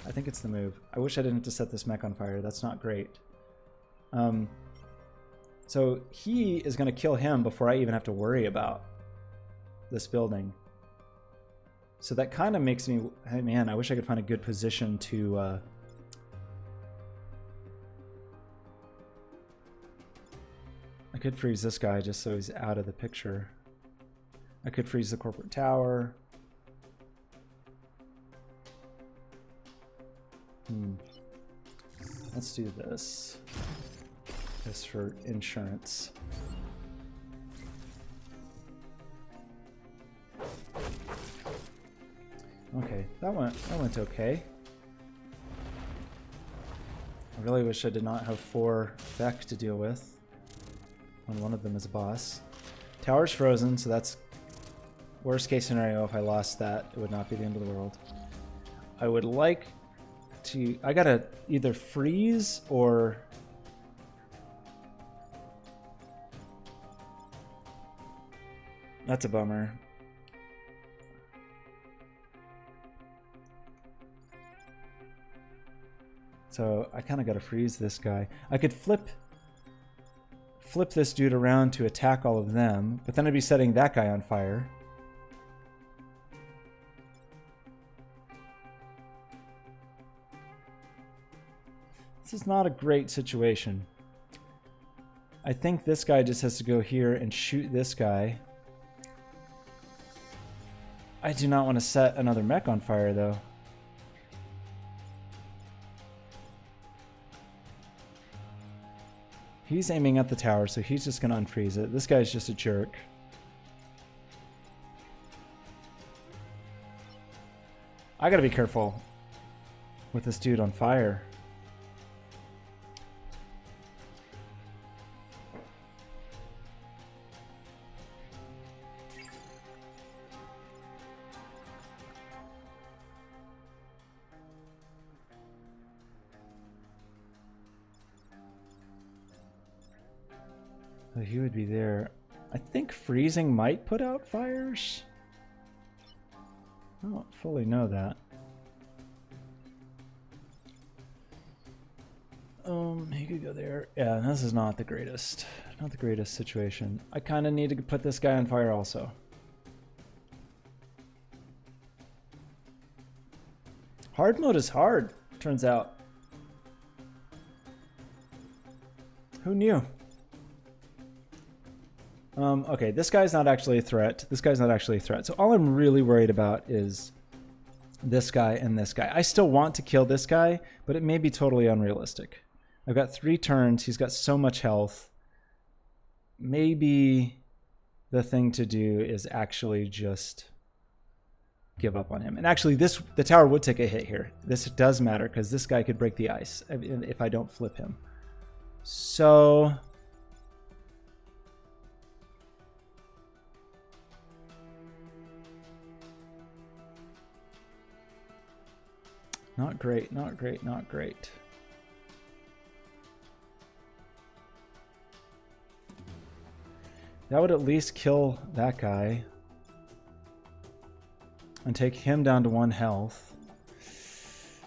I think it's the move. I wish I didn't have to set this mech on fire. That's not great. So he is going to kill him before I even have to worry about this building. So that kind of makes me... Hey, man, I wish I could find a good position to... I could freeze this guy just so he's out of the picture. I could freeze the corporate tower. Let's do this. This for insurance. Okay, that went okay. I really wish I did not have 4 Beck to deal with. when one of them is a boss. Tower's frozen, so that's worst case scenario. If I lost that, it would not be the end of the world. I would like to... I gotta either freeze or... That's a bummer. So I kind of got to freeze this guy. I could flip this dude around to attack all of them, but then I'd be setting that guy on fire. This is not a great situation. I think this guy just has to go here and shoot this guy. I do not want to set another mech on fire, though. He's aiming at the tower, so he's just going to unfreeze it. This guy's just a jerk. I got to be careful with this dude on fire. So he would be there. I think freezing might put out fires. I don't fully know that. He could go there. Yeah, this is not the greatest. Not the greatest situation. I kind of need to put this guy on fire also. Hard mode is hard, turns out. Who knew? Okay, this guy's not actually a threat. This guy's not actually a threat. So all I'm really worried about is this guy and this guy. I still want to kill this guy, but it may be totally unrealistic. I've got 3 turns. He's got so much health. Maybe the thing to do is actually just give up on him. And actually, the tower would take a hit here. This does matter because this guy could break the ice if I don't flip him. So... Not great, not great, not great. That would at least kill that guy. And take him down to 1 health.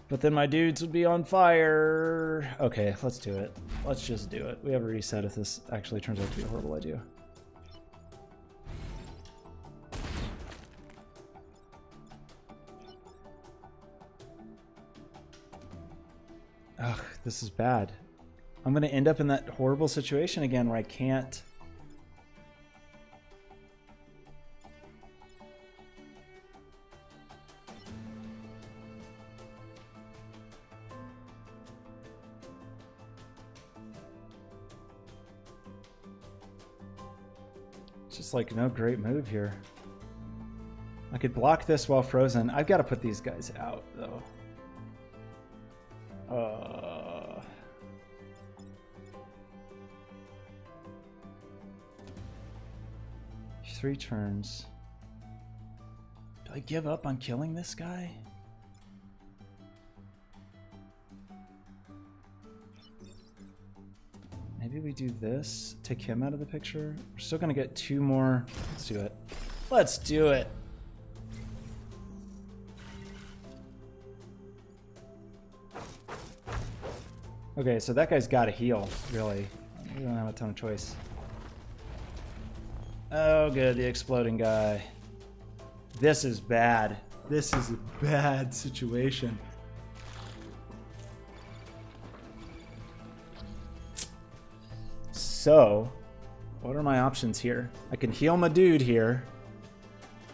But then my dudes would be on fire. Okay, let's do it. Let's just do it. We have a reset if this actually turns out to be a horrible idea. Ugh, this is bad. I'm going to end up in that horrible situation again where I can't... It's just like no great move here. I could block this while frozen. I've got to put these guys out, though. 3 turns. Do I give up on killing this guy? Maybe we do this, take him out of the picture. We're still gonna get 2 more. Let's do it. Let's do it. Okay, so that guy's got to heal, really. We don't have a ton of choice. Oh, good, the exploding guy. This is bad. This is a bad situation. So, what are my options here? I can heal my dude here,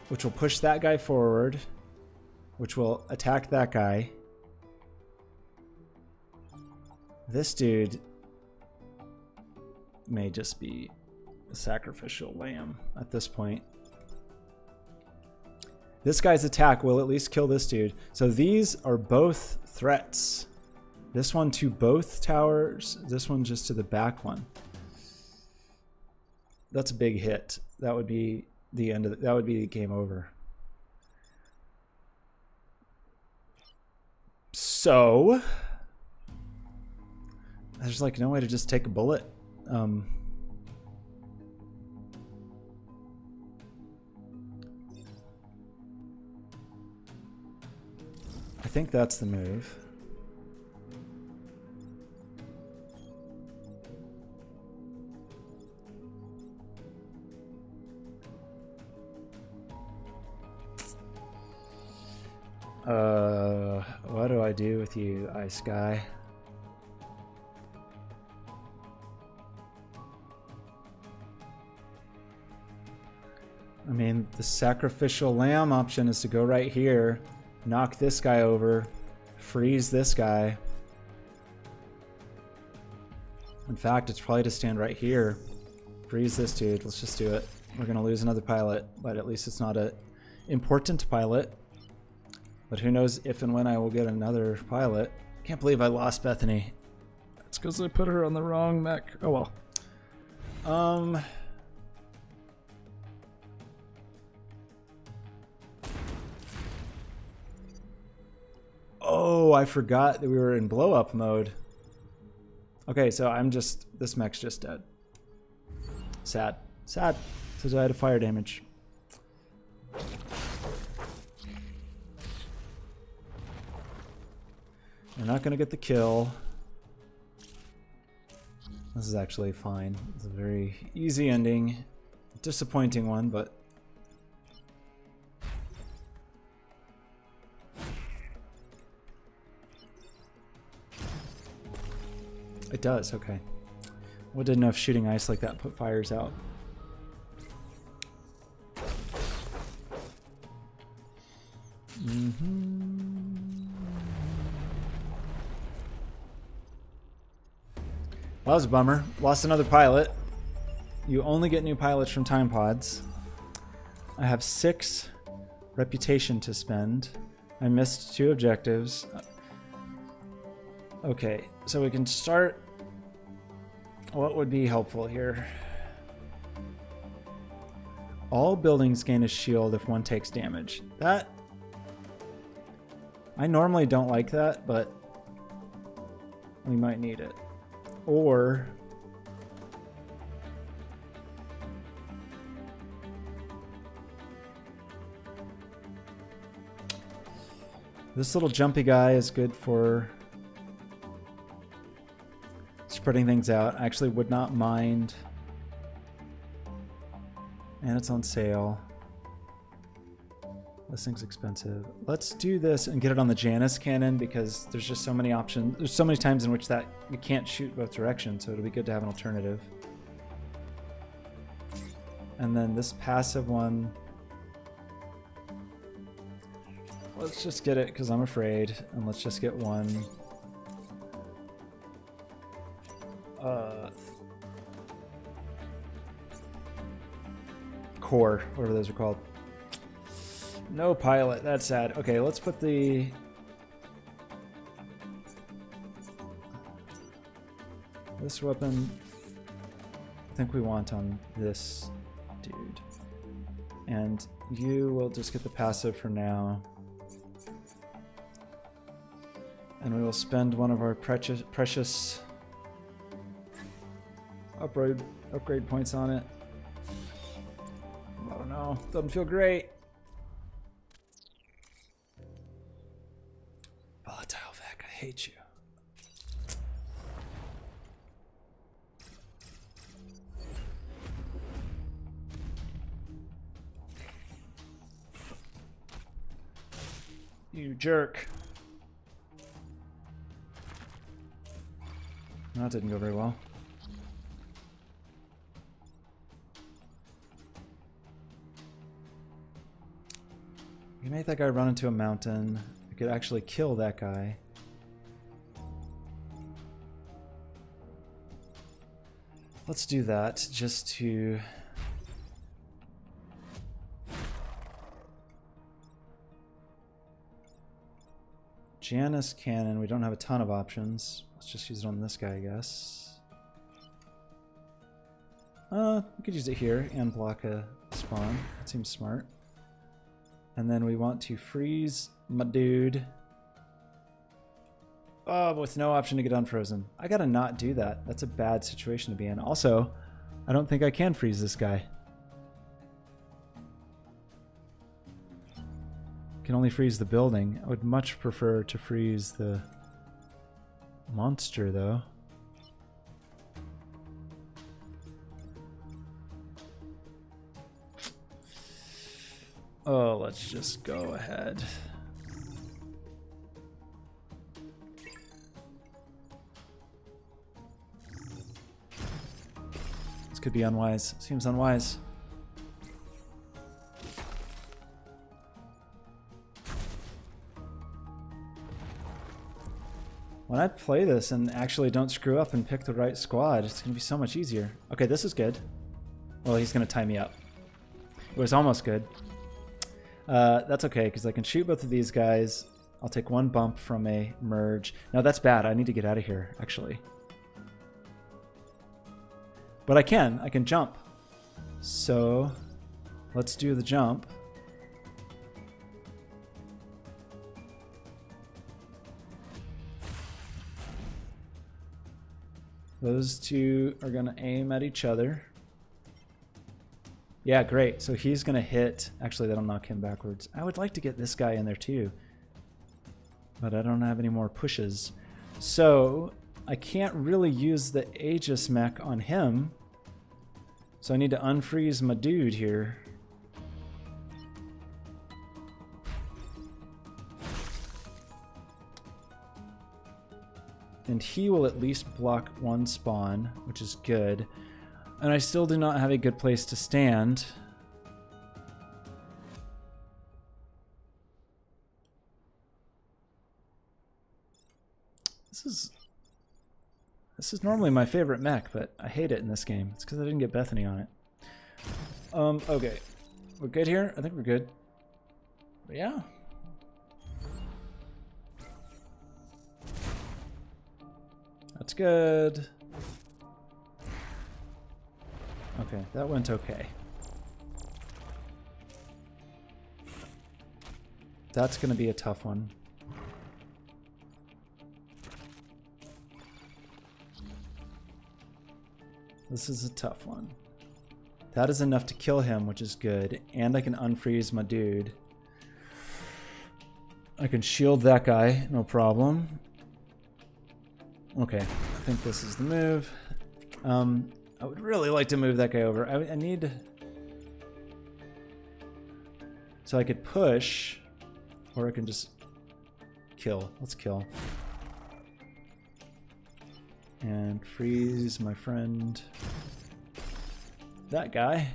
which will push that guy forward, which will attack that guy. This dude may just be a sacrificial lamb at this point. This guy's attack will at least kill this dude. So these are both threats. This one to both towers, this one just to the back one. that's a big hit. That would be the end of that would be game over. So there's like no way to just take a bullet. I think that's the move. What do I do with you, Ice Guy? I mean, the sacrificial lamb option is to go right here, knock this guy over, freeze this guy. In fact, it's probably to stand right here, freeze this dude. Let's just do it. We're gonna lose another pilot, but at least it's not a important pilot. But who knows if and when I will get another pilot. Can't believe I lost Bethany. It's because I put her on the wrong mech. Oh well. Oh, I forgot that we were in blow up mode. Okay, so this mech's just dead. Sad. Sad. Says I had a fire damage. We're not going to get the kill. This is actually fine. It's a very easy ending. Disappointing one, but... It does, okay. Well, didn't know if shooting ice like that put fires out. Well, that was a bummer. Lost another pilot. You only get new pilots from time pods. I have 6 reputation to spend. I missed 2 objectives. Okay, so we can start. What would be helpful here? All buildings gain a shield if one takes damage. That... I normally don't like that, but we might need it. Or... this little jumpy guy is good for spreading things out. I actually would not mind. And it's on sale. This thing's expensive. Let's do this and get it on the Janus cannon because there's just so many options. There's so many times in which that you can't shoot both directions, so it'll be good to have an alternative. And then this passive one. Let's just get it because I'm afraid, and let's just get one. Core, whatever those are called. No pilot, that's sad. Okay, let's put the... this weapon, I think we want on this dude. And you will just get the passive for now. And we will spend one of our precious upgrade points on it. I don't know, doesn't feel great. Volatile Vac, I hate you. You jerk. That didn't go very well. You make that guy run into a mountain. I could actually kill that guy. Let's do that just to... Janus cannon, we don't have a ton of options. Let's just use it on this guy, I guess. We could use it here and block a spawn. That seems smart. And then we want to freeze my dude. Oh, with no option to get unfrozen. I gotta not do that. That's a bad situation to be in. Also, I don't think I can freeze this guy. Can only freeze the building. I would much prefer to freeze the monster, though. Oh, let's just go ahead. This could be unwise. Seems unwise. When I play this and actually don't screw up and pick the right squad, it's going to be so much easier. Okay, this is good. Well, he's going to tie me up. It was almost good. That's okay, because I can shoot both of these guys. I'll take one bump from a merge. No, that's bad. I need to get out of here, actually. But I can jump. So, let's do the jump. Those two are going to aim at each other. Yeah, great. So he's going to hit... Actually, that'll knock him backwards. I would like to get this guy in there too. But I don't have any more pushes. So I can't really use the Aegis mech on him. So I need to unfreeze my dude here. And he will at least block one spawn, which is good. And I still do not have a good place to stand. This is normally my favorite mech, but I hate it in this game. It's because I didn't get Bethany on it. Okay. We're good here? I think we're good. But yeah. That's good. Okay, that went okay. That's going to be a tough one. This is a tough one. That is enough to kill him, which is good. And I can unfreeze my dude. I can shield that guy, no problem. Okay, I think this is the move. I would really like to move that guy over. I need... So I could push, or I can just kill. Let's kill. And freeze my friend. That guy.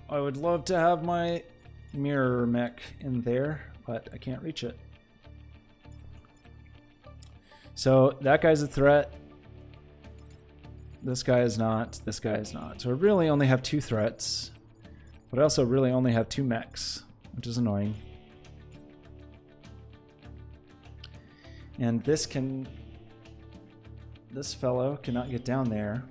I would love to have my mirror mech in there, but I can't reach it. So that guy's a threat. This guy is not. This guy is not. So I really only have 2 threats, but I also really only have 2 mechs, which is annoying. And this fellow cannot get down there.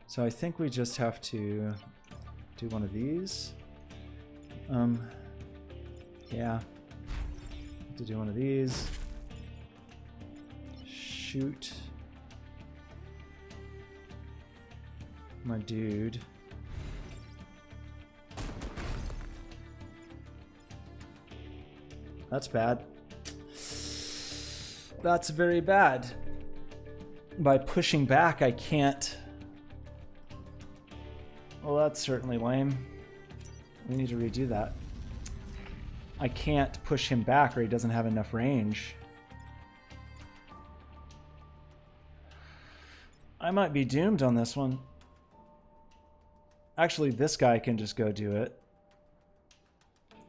So I think we just have to do one of these. Yeah. To do one of these. Shoot my dude. That's bad. That's very bad. By pushing back, I can't... Well, that's certainly lame. We need to redo that. I can't push him back or he doesn't have enough range. I might be doomed on this one. Actually, this guy can just go do it.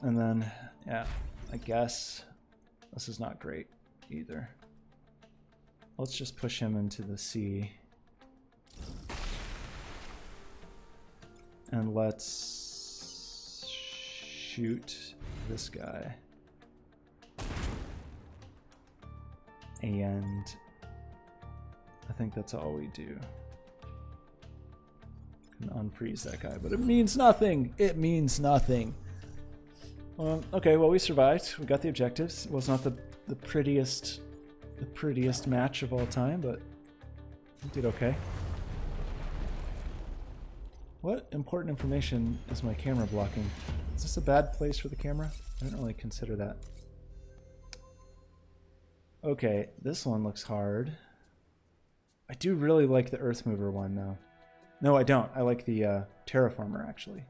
And then, yeah, I guess This is not great either. Let's just push him into the sea. And let's shoot this guy. And I think that's all we do. Can unfreeze that guy, but it means nothing. It means nothing. Okay, well, we survived. We got the objectives. It was not the prettiest match of all time, but we did okay. What important information is my camera blocking? Is this a bad place for the camera? I didn't really consider that. Okay, this one looks hard. I do really like the Earth Mover one, though. No, I don't. I like the Terraformer, actually.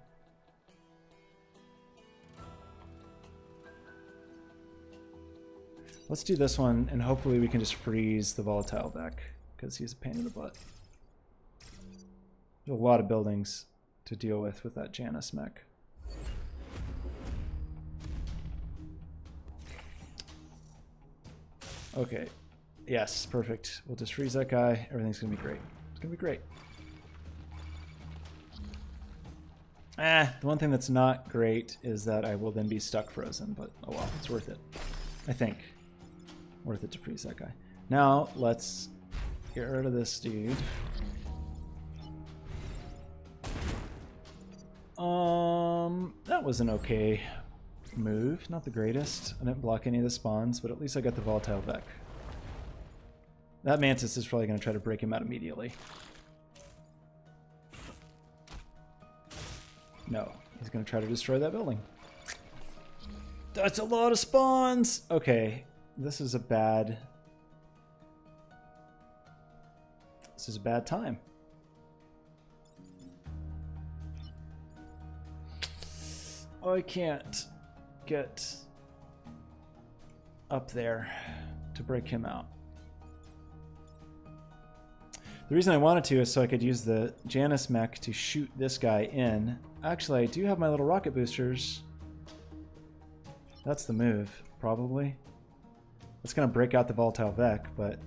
Let's do this one, and hopefully we can just freeze the Volatile Vek, because he's a pain in the butt. There's a lot of buildings to deal with that Janus mech. Okay. Yes, perfect. We'll just freeze that guy. Everything's going to be great. It's going to be great. The one thing that's not great is that I will then be stuck frozen, but oh well, it's worth it. I think. Worth it to freeze that guy. Now, let's get rid of this dude. That was an okay move. Not the greatest. I didn't block any of the spawns, but at least I got the Volatile Vek. That Mantis is probably going to try to break him out immediately. No, he's going to try to destroy that building. That's a lot of spawns! Okay, this is a bad... This is a bad time. Oh, I can't get up there to break him out. The reason I wanted to is so I could use the Janus mech to shoot this guy in. Actually, I do have my little rocket boosters. That's the move, probably. It's going to break out the Volatile Vek, but...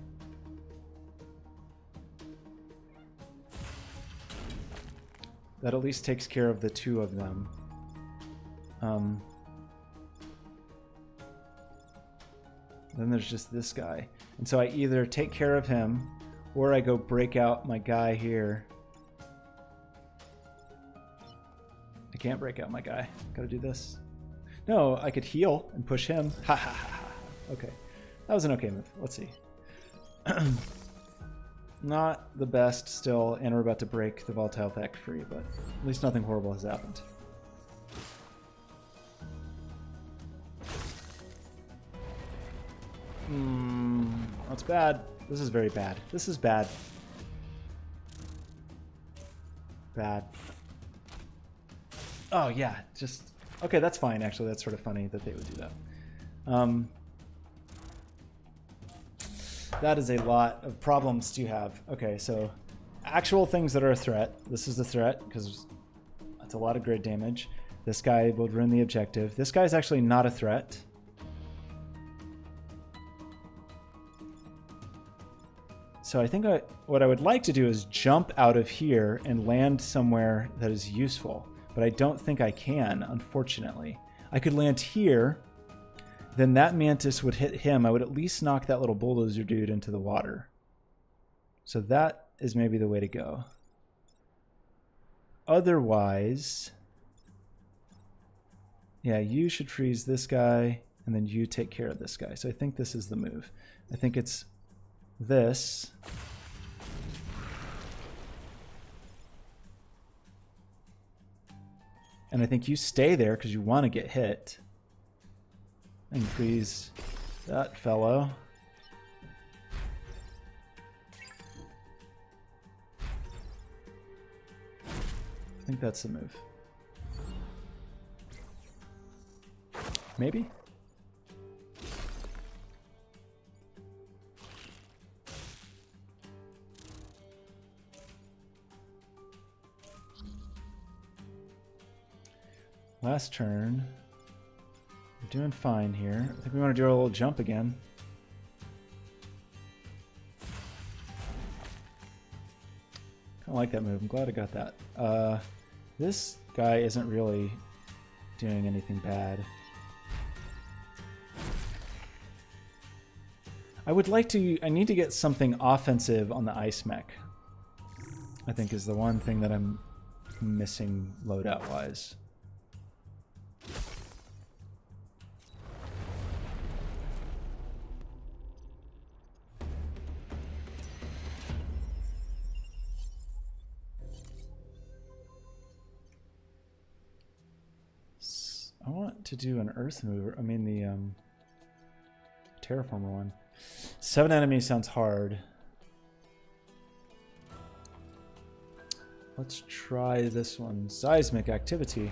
that at least takes care of the two of them. Then there's just this guy. And so I either take care of him, or I go break out my guy here. I can't break out my guy. Gotta do this. No, I could heal and push him. Ha ha ha ha. Okay. That was an okay move. Let's see. Not the best still, and we're about to break the Volatile Vek free, but at least nothing horrible has happened. That's bad. This is very bad. This is bad. Bad. Oh, yeah. Just... okay, that's fine, actually. That's sort of funny that they would do that. That is a lot of problems to have. Okay, so actual things that are a threat. This is the threat, because that's a lot of grid damage. This guy will ruin the objective. This guy's actually not a threat. So I think what I would like to do is jump out of here and land somewhere that is useful. But I don't think I can, unfortunately. I could land here, then that Mantis would hit him. I would at least knock that little bulldozer dude into the water. So that is maybe the way to go. Otherwise, yeah, you should freeze this guy, and then you take care of this guy. So I think this is the move. I think it's this. And I think you stay there because you want to get hit. And freeze that fellow. I think that's the move. Maybe? Last turn, doing fine here. I think we want to do a little jump again. Kind of like that move. I'm glad I got that. This guy isn't really doing anything bad. I need to get something offensive on the ice mech. I think is the one thing that I'm missing loadout wise. I want to do an earth mover. I mean the terraformer one. 7 enemies sounds hard. Let's try this one. Seismic activity.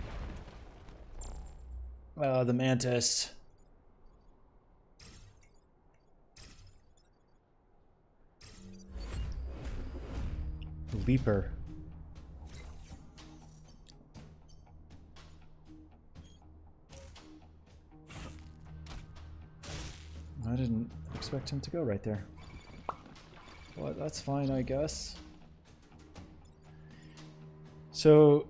The mantis. Leaper. I didn't expect him to go right there. But that's fine, I guess. So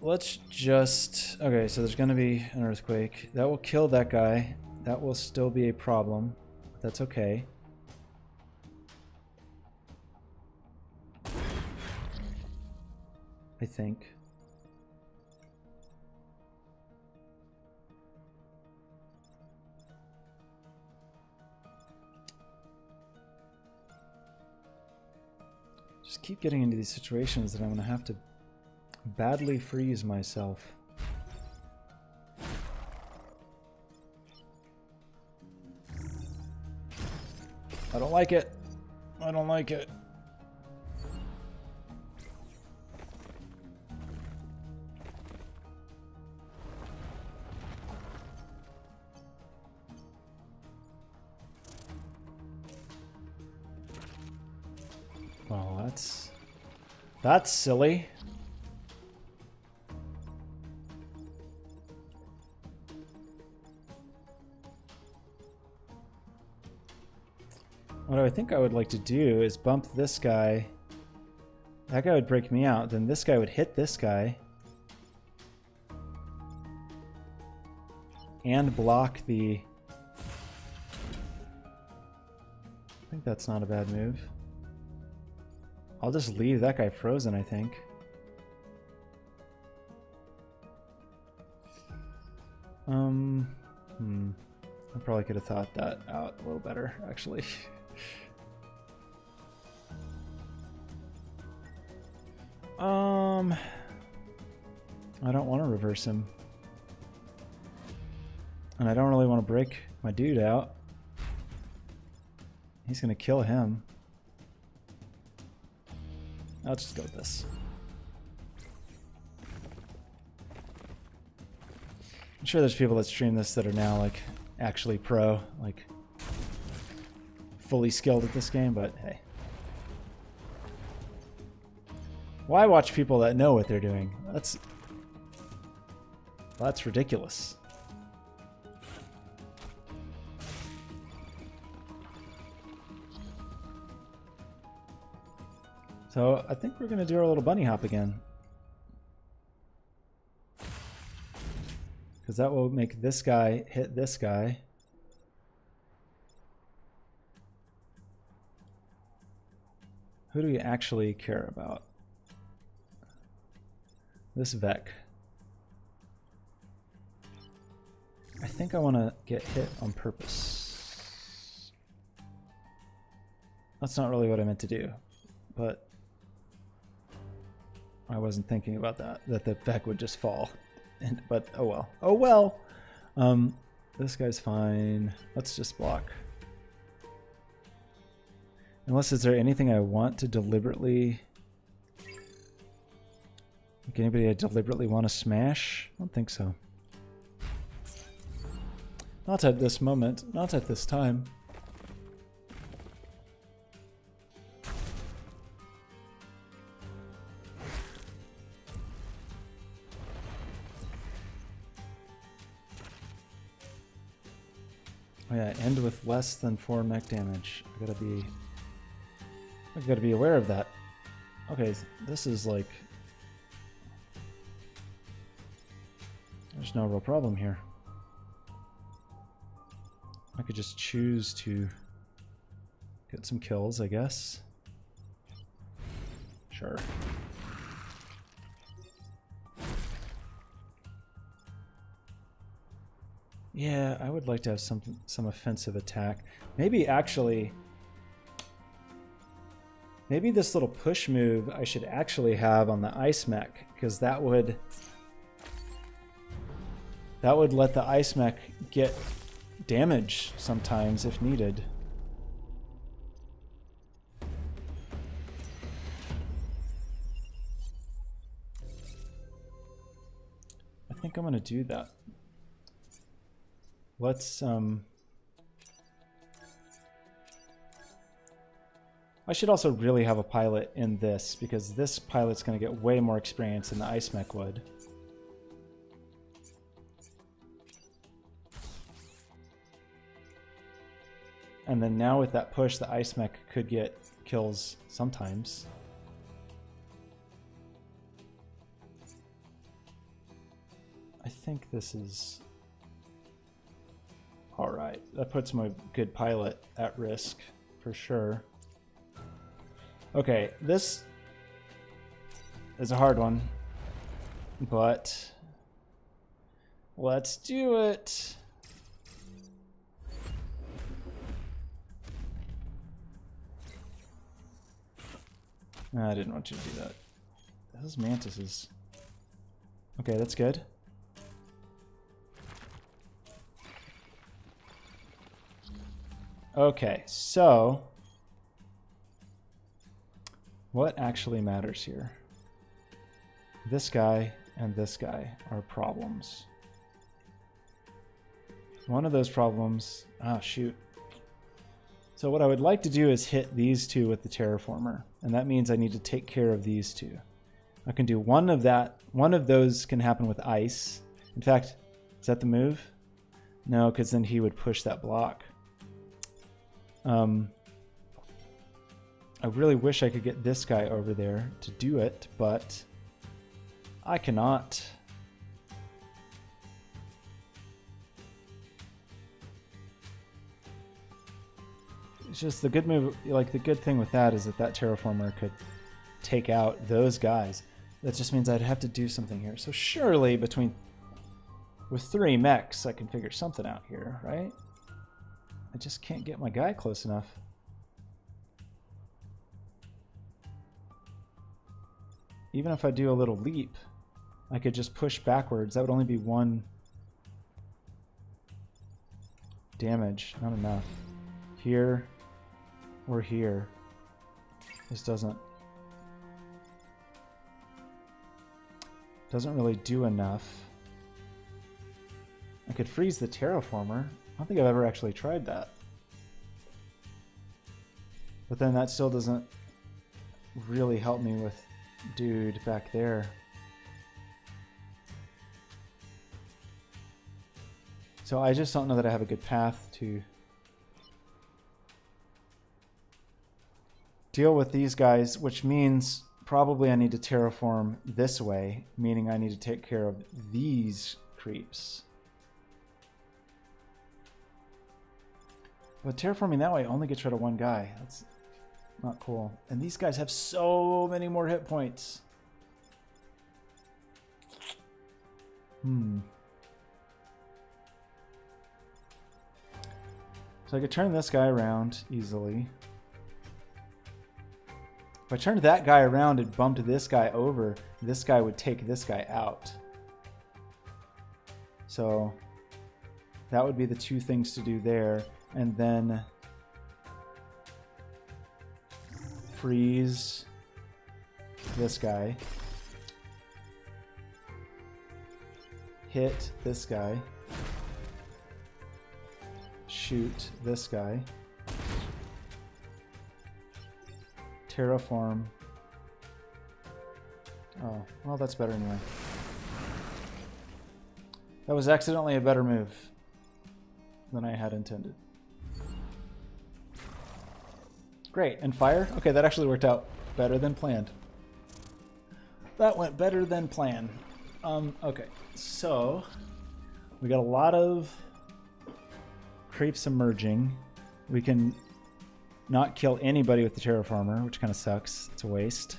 let's just... Okay, so there's going to be an earthquake. That will kill that guy. That will still be a problem. That's okay. I think. Just keep getting into these situations that I'm going to have to badly freeze myself. I don't like it. I don't like it. Well, that's silly. What I think I would like to do is bump this guy. That guy would break me out. Then this guy would hit this guy. And block the... I think that's not a bad move. I'll just leave that guy frozen, I think. I probably could have thought that out a little better, actually. I don't want to reverse him. And I don't really want to break my dude out. He's gonna kill him. I'll just go with this. I'm sure there's people that stream this that are now like actually pro, like fully skilled at this game, but hey. Why watch people that know what they're doing? That's ridiculous. So I think we're going to do our little bunny hop again. Because that will make this guy hit this guy. Who do we actually care about? This Vec. I think I want to get hit on purpose. That's not really what I meant to do, but I wasn't thinking about that the Vec would just fall. But oh well. Oh well. This guy's fine. Let's just block. Unless, is there anything I want to deliberately... Like anybody I deliberately want to smash? I don't think so. Not at this moment. Not at this time. Oh yeah, end with less than 4 mech damage. I gotta be aware of that. Okay, this is like... There's no real problem here. I could just choose to get some kills, I guess. Sure. Yeah, I would like to have some offensive attack. Maybe actually... Maybe this little push move I should actually have on the ice mech, because that would let the ice mech get damage sometimes if needed. I think I'm gonna do that. Let's I should also really have a pilot in this, because this pilot's going to get way more experience than the ice mech would. And then now with that push, the ice mech could get kills sometimes. I think this is... Alright, that puts my good pilot at risk, for sure. Okay, this is a hard one, but let's do it. No, I didn't want you to do that. Those mantises. Okay, that's good. Okay, so what actually matters here? This guy and this guy are problems. One of those problems... Oh, shoot. So what I would like to do is hit these two with the terraformer, and that means I need to take care of these two. I can do one of those can happen with ice. In fact, is that the move? No, because then he would push that block. I really wish I could get this guy over there to do it, but I cannot. It's just the good move, like the good thing with that is that that terraformer could take out those guys. That just means I'd have to do something here. So surely with 3 mechs, I can figure something out here, right? I just can't get my guy close enough. Even if I do a little leap, I could just push backwards. That would only be 1 damage, not enough. Here or here. This doesn't really do enough. I could freeze the terraformer. I don't think I've ever actually tried that. But then that still doesn't really help me with dude back there. So I just don't know that I have a good path to deal with these guys, which means probably I need to terraform this way, meaning I need to take care of these creeps. But terraforming that way only gets rid of 1 guy. That's not cool. And these guys have so many more hit points. So I could turn this guy around easily. If I turned that guy around and bumped this guy over, this guy would take this guy out. So that would be the 2 things to do there. And then freeze this guy. Hit this guy. Shoot this guy. Terraform. Oh, well, that's better anyway. That was accidentally a better move. than I had intended. Great, and fire? Okay, that actually worked out better than planned. That went better than planned. Okay, so we got a lot of creeps emerging. We can not kill anybody with the terraformer, which kind of sucks. It's a waste.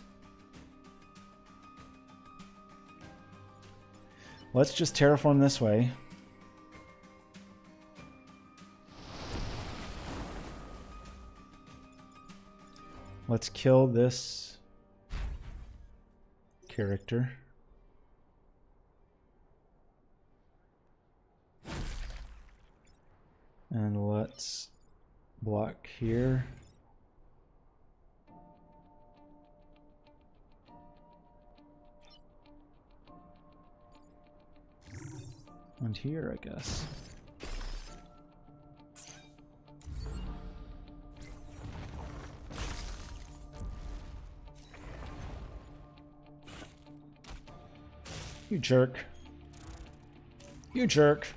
Let's just terraform this way. Let's kill this character. And let's block here. And here, I guess. You jerk. You jerk.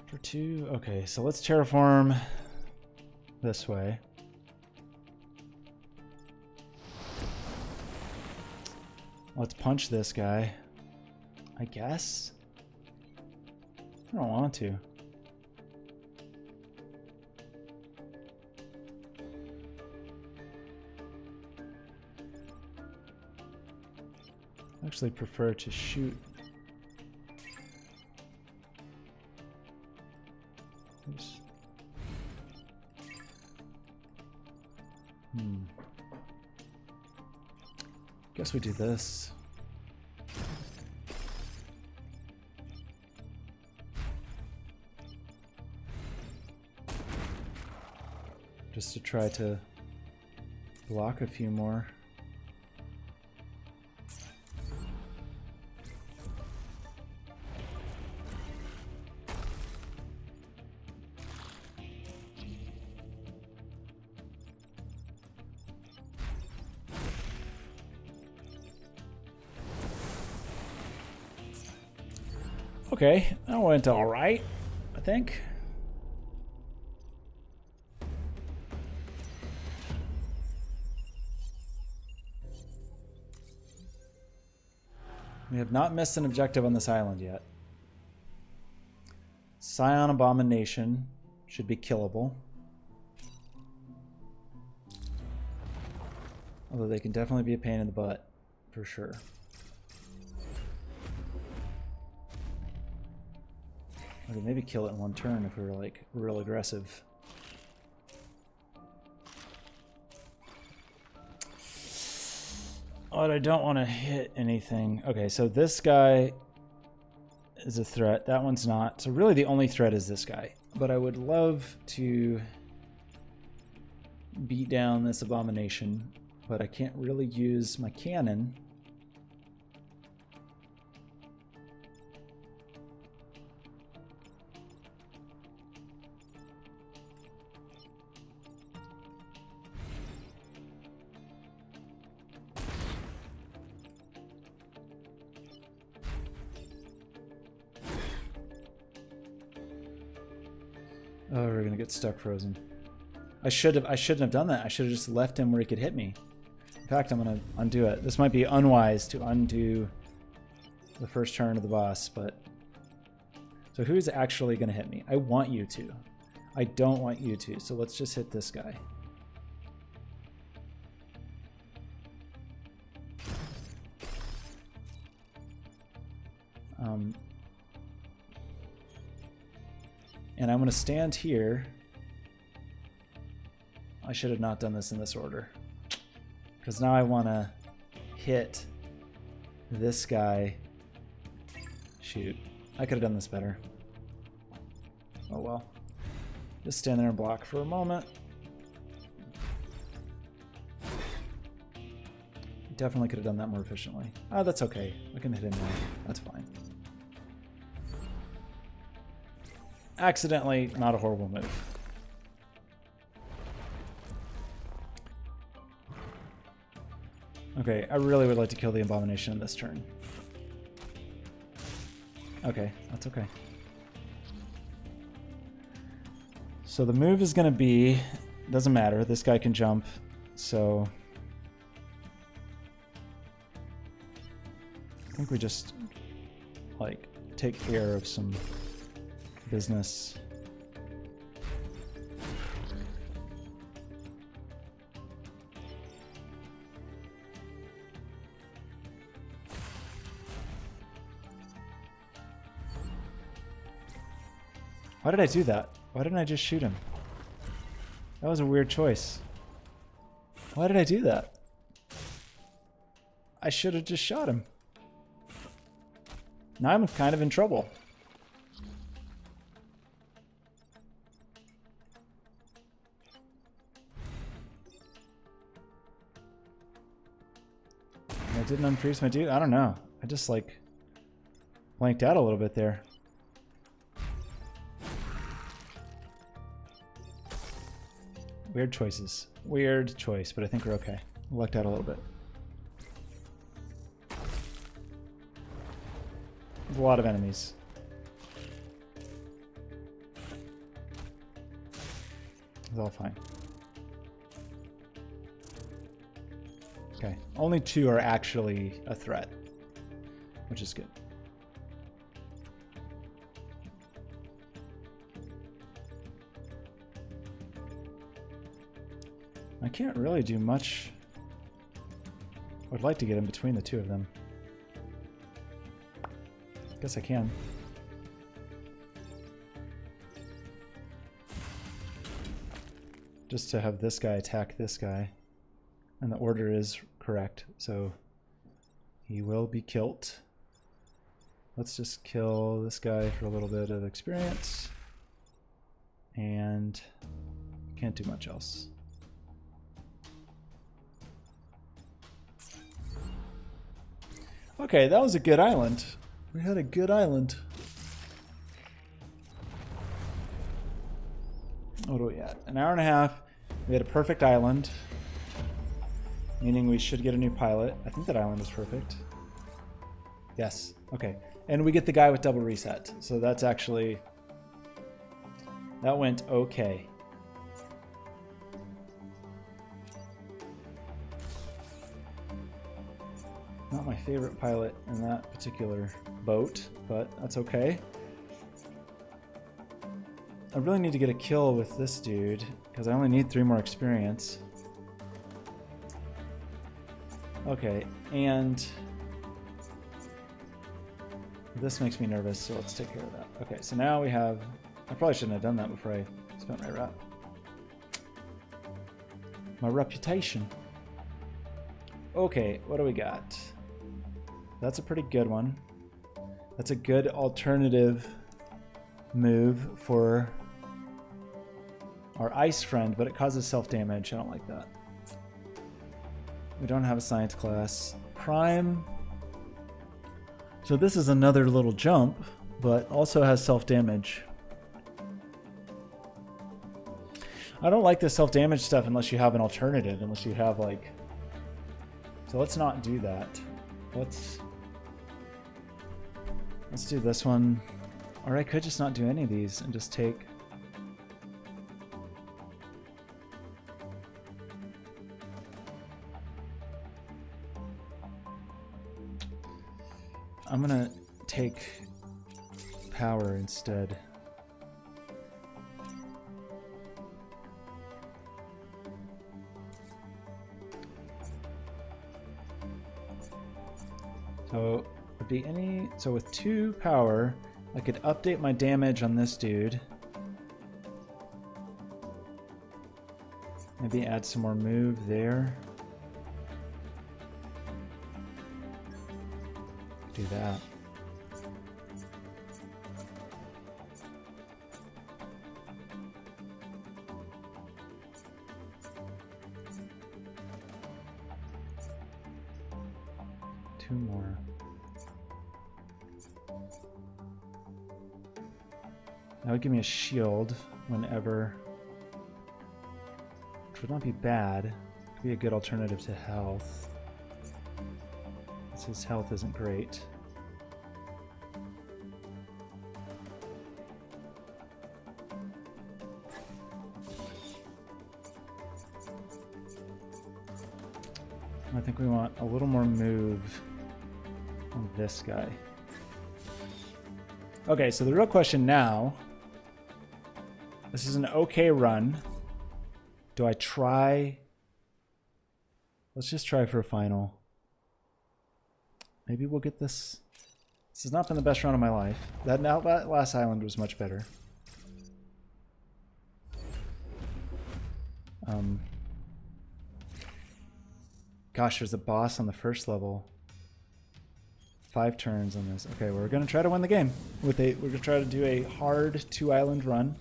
For 2. Okay, so let's terraform this way. Let's punch this guy. I guess? I don't want to. I actually prefer to shoot. Oops. Guess we do this. Just to try to block a few more. Okay, that went all right, I think. We have not missed an objective on this island yet. Scion Abomination should be killable. Although they can definitely be a pain in the butt, for sure. We could maybe kill it in one turn if we were like real aggressive. But I don't want to hit anything. Okay, so this guy is a threat. That one's not. So really the only threat is this guy. But I would love to beat down this abomination, but I can't really use my cannon. Oh, we're gonna get stuck frozen. I shouldn't have done that. I should have just left him where he could hit me. In fact, I'm gonna undo it. This might be unwise to undo the first turn of the boss, but so who's actually gonna hit me? I want you to. I don't want you to, so let's just hit this guy. And I'm going to stand here. I should have not done this in this order. Because now I want to hit this guy. Shoot. I could have done this better. Oh well. Just stand there and block for a moment. Definitely could have done that more efficiently. Oh, that's okay. I can hit him now. That's fine. Accidentally, not a horrible move. Okay, I really would like to kill the Abomination in this turn. Okay, that's okay. So the move is going to be, doesn't matter, this guy can jump, so I think we just like take care of some business. Why did I do that? Why didn't I just shoot him? That was a weird choice. Why did I do that? I should have just shot him. Now I'm kind of in trouble. I didn't unfreeze my dude? I don't know. I just like blanked out a little bit there. Weird choices. Weird choice, but I think we're okay. Lucked out a little bit. There's a lot of enemies. It's all fine. Okay. Only 2 are actually a threat, which is good. I can't really do much. I would like to get in between the 2 of them. Guess I can. Just to have this guy attack this guy. And the order is correct, so he will be killed. Let's just kill this guy for a little bit of experience. And can't do much else. Okay, that was a good island. We had a good island. What are we at? An hour and a half. We had a perfect island. Meaning we should get a new pilot. I think that island is perfect. Yes. Okay. And we get the guy with double reset. So that's actually... that went okay. Not my favorite pilot in that particular boat, but that's okay. I really need to get a kill with this dude, because I only need 3 more experience. Okay, and this makes me nervous, so let's take care of that. Okay, so now we have... I probably shouldn't have done that before I spent my rep. My reputation. Okay, what do we got? That's a pretty good one. That's a good alternative move for our ice friend, but it causes self-damage. I don't like that. We don't have a science class. Prime. So this is another little jump, but also has self-damage. I don't like the self-damage stuff unless you have an alternative, unless you have like... So let's not do that. Let's do this one. Or I could just not do any of these and just take... I'm gonna take power instead. So would be any... So with 2 power, I could update my damage on this dude. Maybe add some more move there. Do that. Two more. That would give me a shield whenever, which would not be bad. Could be a good alternative to health. His health isn't great. think we want a little more move on this guy. Okay, so the real question now, this is an okay run. Do I try? Let's just try for a final. Maybe we'll get this. This has not been the best run of my life. That last island was much better. Gosh, there's a boss on the first level. 5 turns on this. Okay, we're gonna try to win the game. We're gonna try to do a hard 2-island run.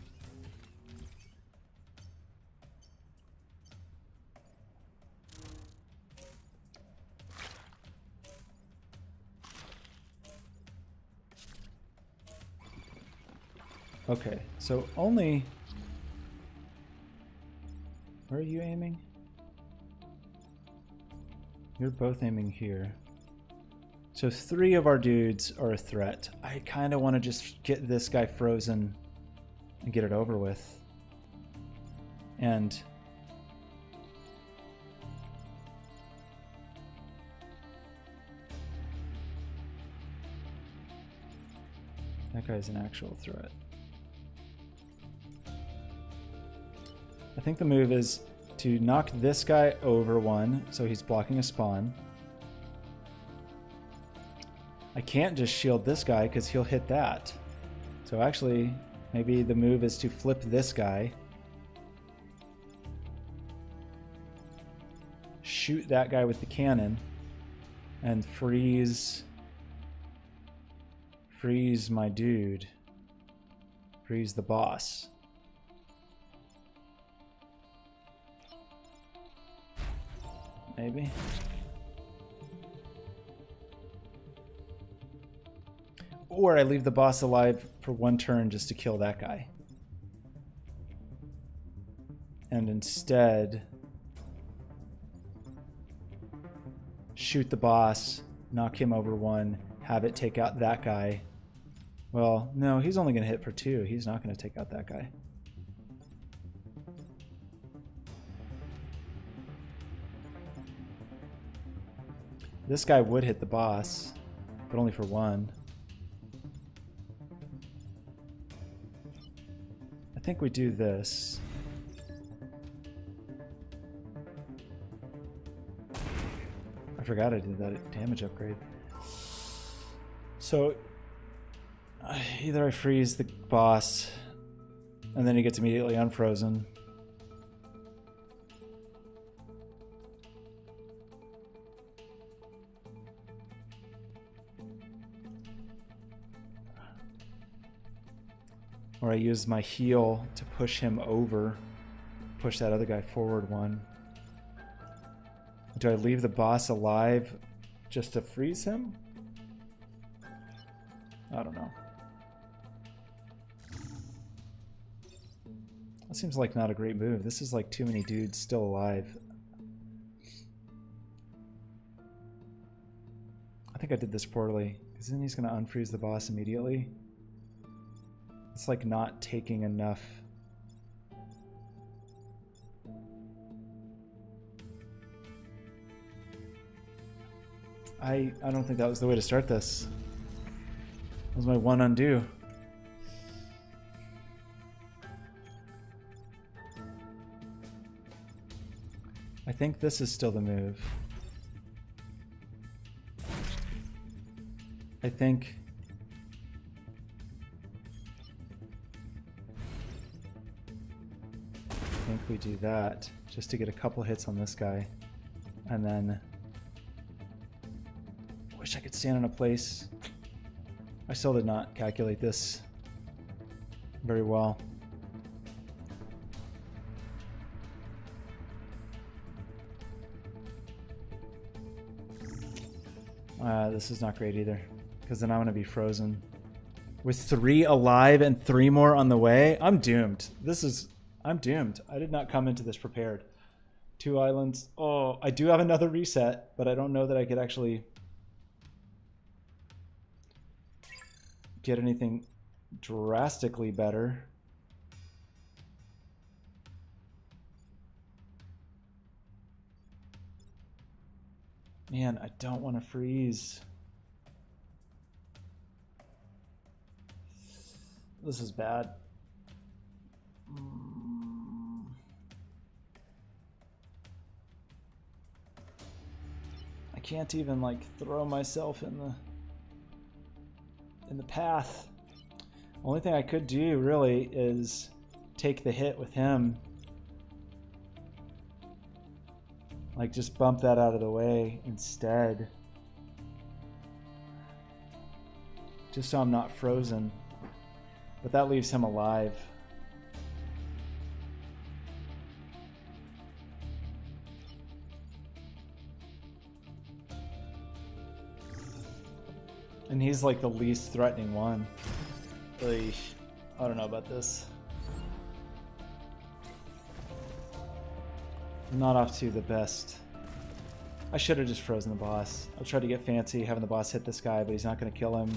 Okay, so only... Where are you aiming? You're both aiming here. So 3 of our dudes are a threat. I kind of want to just get this guy frozen and get it over with. And... that guy's an actual threat. I think the move is to knock this guy over 1, so he's blocking a spawn. I can't just shield this guy because he'll hit that. So actually, maybe the move is to flip this guy. Shoot that guy with the cannon. And freeze my dude. Freeze the boss. Maybe. Or I leave the boss alive for 1 turn just to kill that guy. And instead shoot the boss, knock him over 1, have it take out that guy. Well, no, he's only going to hit for 2. He's not going to take out that guy. This guy would hit the boss, but only for 1. I think we do this. I forgot I did that damage upgrade. So either I freeze the boss and then he gets immediately unfrozen. Or I use my heal to push him over, push that other guy forward 1. Do I leave the boss alive just to freeze him? I don't know. That seems like not a great move. This is like too many dudes still alive. I think I did this poorly, because then he's going to unfreeze the boss immediately. It's like not taking enough. I don't think that was the way to start this. That was my 1 undo. I think this is still the move. I think we do that just to get a couple hits on this guy, and then wish I could stand in a place. I still did not calculate this very well. This is not great either, because then I'm going to be frozen. With 3 alive and 3 more on the way, I'm doomed. I'm doomed. I did not come into this prepared. 2 islands. Oh, I do have another reset, but I don't know that I could actually get anything drastically better. Man, I don't want to freeze. This is bad. I can't even like throw myself in the path. Only thing I could do really is take the hit with him. Like just bump that out of the way instead. Just so I'm not frozen. But that leaves him alive. And he's like the least threatening one. Like, I don't know about this. I'm not off to the best. I should have just frozen the boss. I'll try to get fancy having the boss hit this guy, but he's not going to kill him.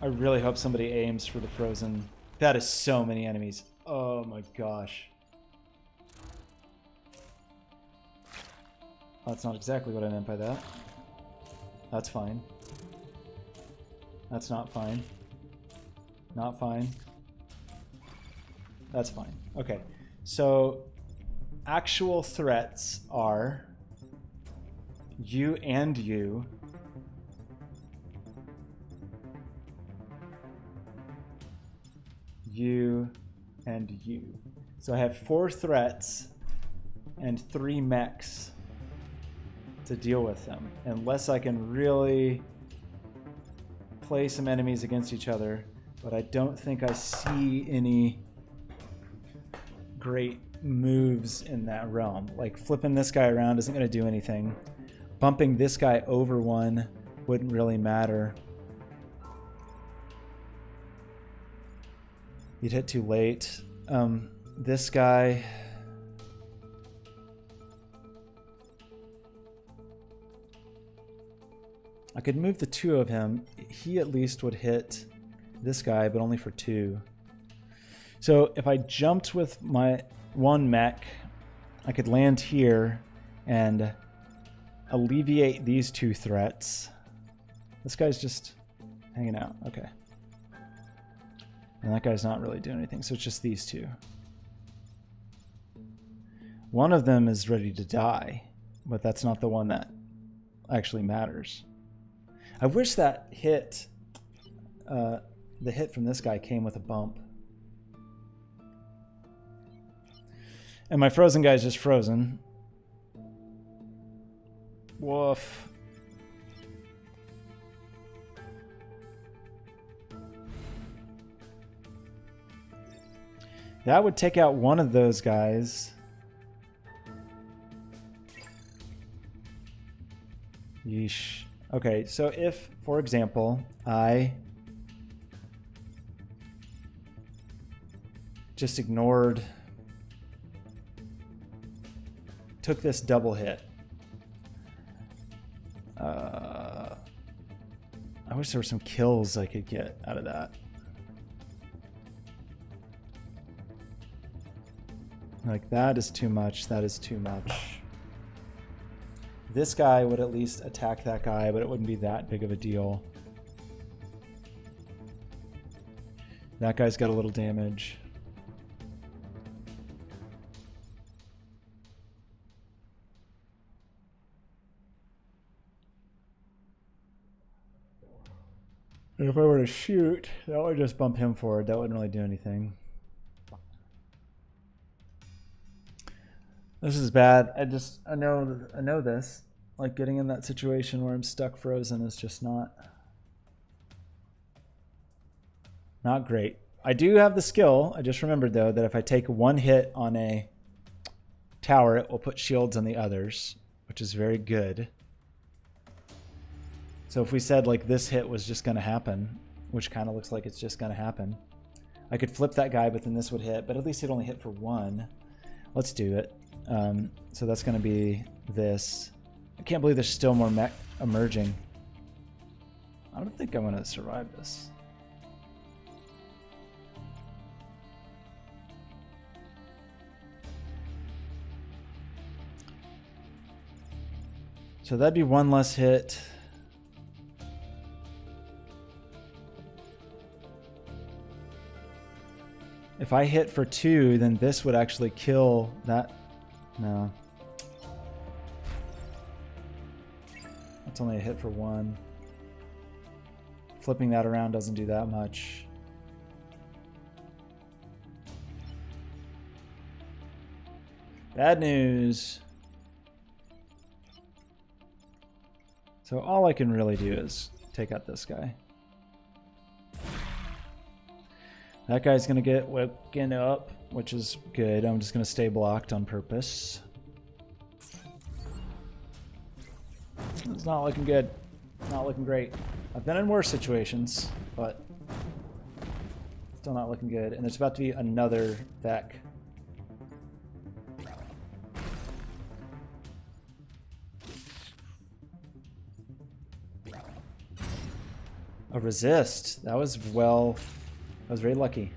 I really hope somebody aims for the frozen. That is so many enemies. Oh my gosh. That's not exactly what I meant by that. That's fine. That's not fine. Not fine. That's fine. Okay. So actual threats are you and you. You and you. So I have 4 threats and 3 mechs to deal with them, unless I can really play some enemies against each other. But I don't think I see any great moves in that realm. Like flipping this guy around isn't going to do anything. Bumping this guy over one wouldn't really matter. You'd hit too late. This guy... I could move the 2 of him. He at least would hit this guy, but only for 2. So if I jumped with my 1 mech, I could land here and alleviate these 2 threats. This guy's just hanging out. Okay. And that guy's not really doing anything, so it's just these 2. One of them is ready to die, but that's not the one that actually matters. I wish that hit, the hit from this guy came with a bump. And my frozen guy's just frozen. Woof. That would take out one of those guys. Yeesh. Okay, so if, for example, I just ignored, took this double hit. I wish there were some kills I could get out of that. Like, that is too much, that is too much. This guy would at least attack that guy, but it wouldn't be that big of a deal. That guy's got a little damage. And if I were to shoot, that would just bump him forward. That wouldn't really do anything. This is bad. I know this. Like getting in that situation where I'm stuck frozen is just not great. I do have the skill. I just remembered though that if I take 1 hit on a tower, it will put shields on the others, which is very good. So if we said like this hit was just going to happen, which kind of looks like it's just going to happen, I could flip that guy, but then this would hit, but at least it only hit for 1. Let's do it. So that's going to be this. I can't believe there's still more mech emerging. I don't think I'm going to survive this. So that'd be one less hit. If I hit for 2, then this would actually kill that. No. That's only a hit for 1. Flipping that around doesn't do that much. Bad news. So all I can really do is take out this guy. That guy's gonna get woken up, which is good. I'm just gonna stay blocked on purpose. It's not looking good. Not looking great. I've been in worse situations, but still not looking good. And there's about to be another Vec. A resist. That was well. I was very lucky.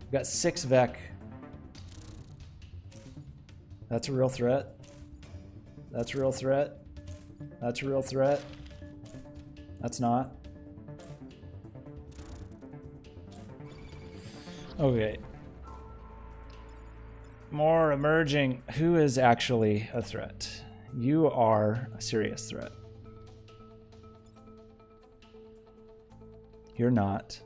We got 6 Vec. That's a real threat. That's a real threat. That's a real threat. That's not. Okay. More emerging. Who is actually a threat? You are a serious threat. You're not.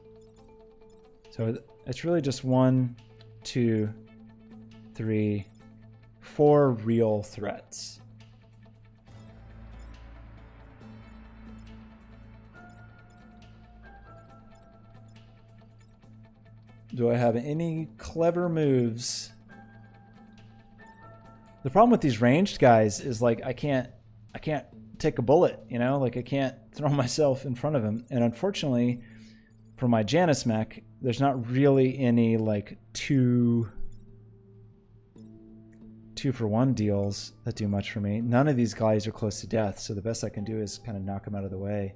So it's really just 1, 2, 3, 4 real threats. Do I have any clever moves? The problem with these ranged guys is like I can't take a bullet, you know? Like I can't throw myself in front of him. And unfortunately, for my Janus mech, there's not really any like two for 1 deals that do much for me. None of these guys are close to death, so the best I can do is kind of knock them out of the way.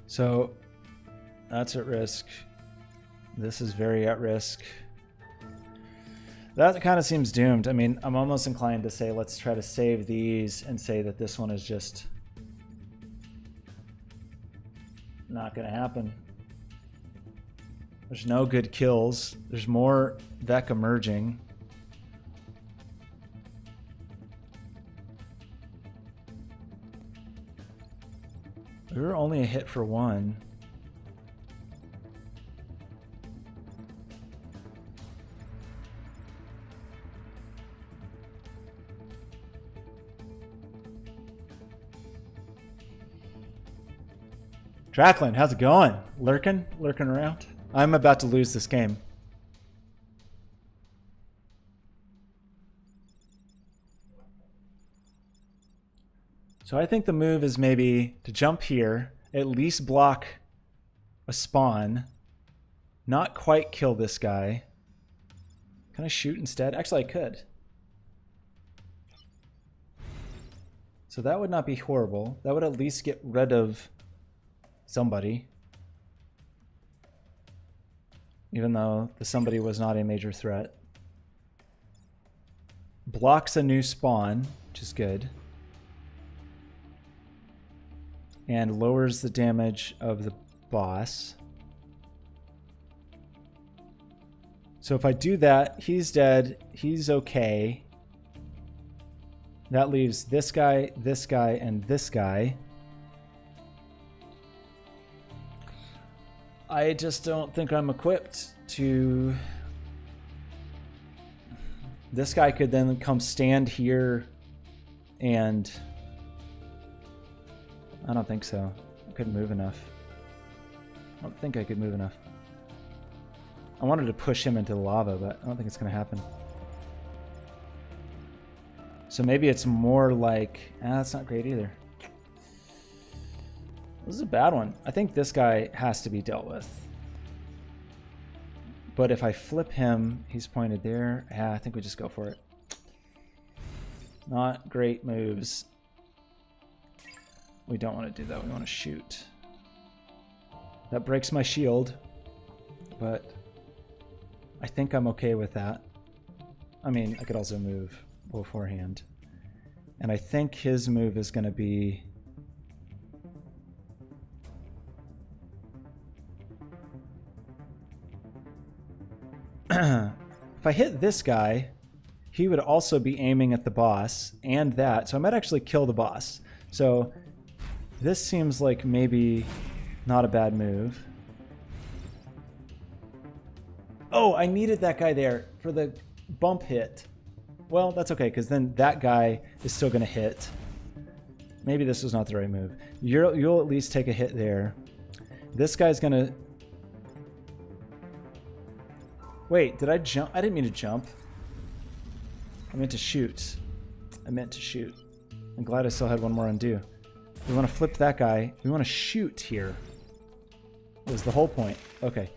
So that's at risk. This is very at risk. That kind of seems doomed. I mean, I'm almost inclined to say let's try to save these and say that this one is just not going to happen. There's no good kills. There's more Vec emerging. We were only a hit for 1. Draklin, how's it going? Lurking around? I'm about to lose this game. So I think the move is maybe to jump here, at least block a spawn, not quite kill this guy. Can I shoot instead? Actually, I could. So that would not be horrible. That would at least get rid of somebody. Even though the somebody was not a major threat. Blocks a new spawn, which is good. And lowers the damage of the boss. So if I do that, he's dead. He's okay. That leaves this guy, and this guy. I just don't think I'm equipped to... This guy could then come stand here and... I don't think so. I couldn't move enough. I don't think I could move enough. I wanted to push him into the lava, but I don't think it's going to happen. So maybe it's more like... that's not great either. This is a bad one. I think this guy has to be dealt with. But if I flip him, he's pointed there. I think we just go for it. Not great moves. We don't want to do that. We want to shoot. That breaks my shield, but I think I'm okay with that. I mean, I could also move beforehand. And I think his move is going to be... If I hit this guy, he would also be aiming at the boss and that. So I might actually kill the boss. So this seems like maybe not a bad move. Oh, I needed that guy there for the bump hit. Well, that's okay, because then that guy is still going to hit. Maybe this was not the right move. You'll at least take a hit there. This guy's going to... Wait, did I jump? I didn't mean to jump. I meant to shoot. I'm glad I still had one more undo. We want to flip that guy. We want to shoot here. Was the whole point. Okay.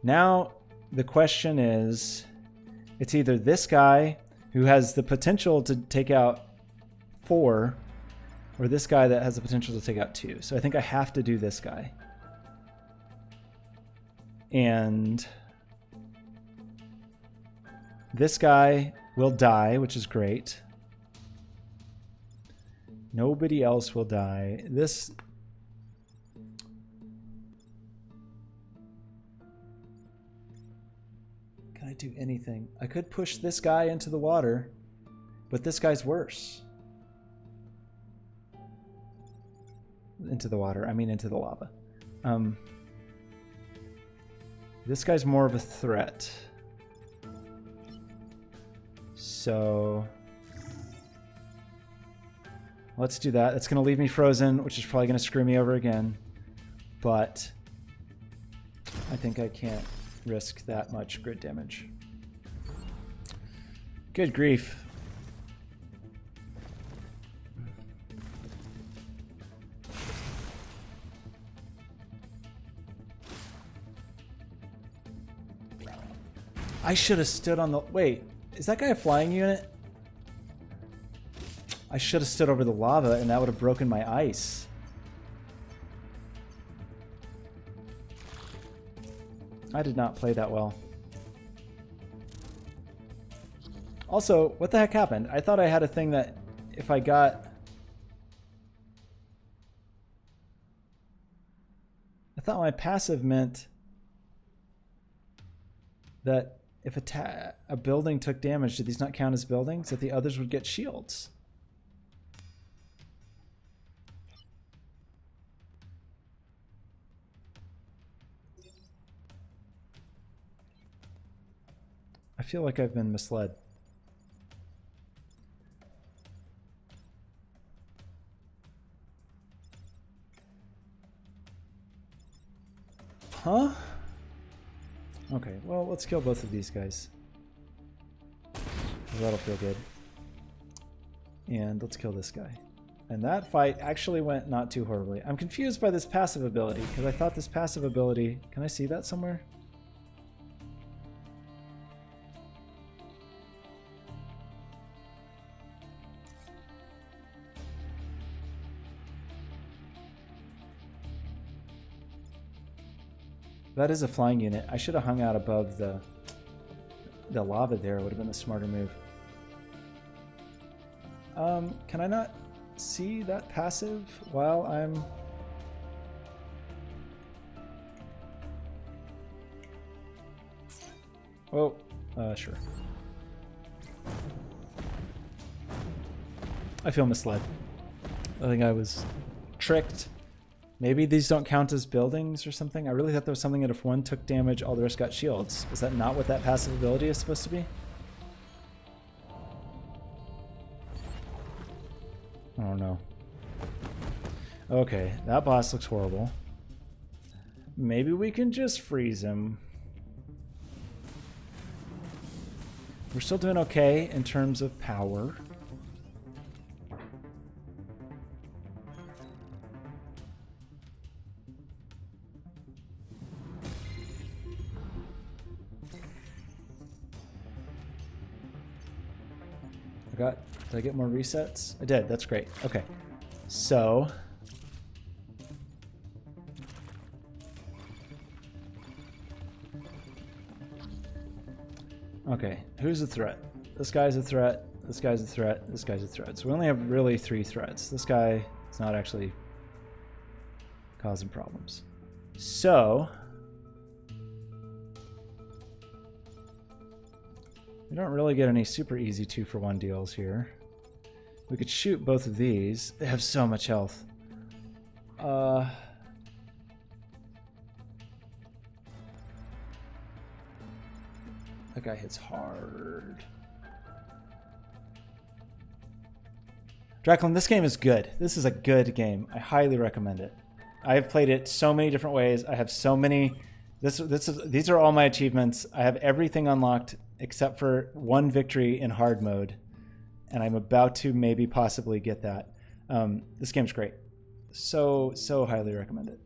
Now the question is, it's either this guy who has the potential to take out 4 or this guy that has the potential to take out 2. So I think I have to do this guy. And this guy will die, which is great. Nobody else will die. This... Can I do anything? I could push this guy into the water, but this guy's worse. Into the water. I mean into the lava. This guy's more of a threat. So let's do that. That's going to leave me frozen, which is probably going to screw me over again. But I think I can't risk that much grid damage. Good grief. I should have stood on the... Wait, is that guy a flying unit? I should have stood over the lava and that would have broken my ice. I did not play that well. Also, what the heck happened? I thought I had a thing that if I got... I thought my passive meant that if a building took damage, did these not count as buildings? That the others would get shields. I feel like I've been misled. Huh? Okay, well, let's kill both of these guys. That'll feel good. And let's kill this guy. And that fight actually went not too horribly. I'm confused by this passive ability, because I thought this passive ability... Can I see that somewhere? That is a flying unit. I should have hung out above the lava there. It would have been a smarter move. Can I not see that passive while I'm... Oh, sure. I feel misled. I think I was tricked. Maybe these don't count as buildings or something. I really thought there was something that if one took damage, all the rest got shields. Is that not what that passive ability is supposed to be? I don't know. Okay, that boss looks horrible. Maybe we can just freeze him. We're still doing okay in terms of power. Did I get more resets? I did. That's great. Okay. So Okay, who's a threat? This guy's a threat. This guy's a threat. This guy's a threat. So we only have really 3 threats. This guy is not actually causing problems. So we don't really get any super easy 2-for-1 deals here. We could shoot both of these. They have so much health. That guy hits hard. Draclin, this game is good. This is a good game. I highly recommend it. I have played it so many different ways. I have so many. These are all my achievements. I have everything unlocked except for 1 victory in hard mode, and I'm about to maybe possibly get that. This game's great. So highly recommend it.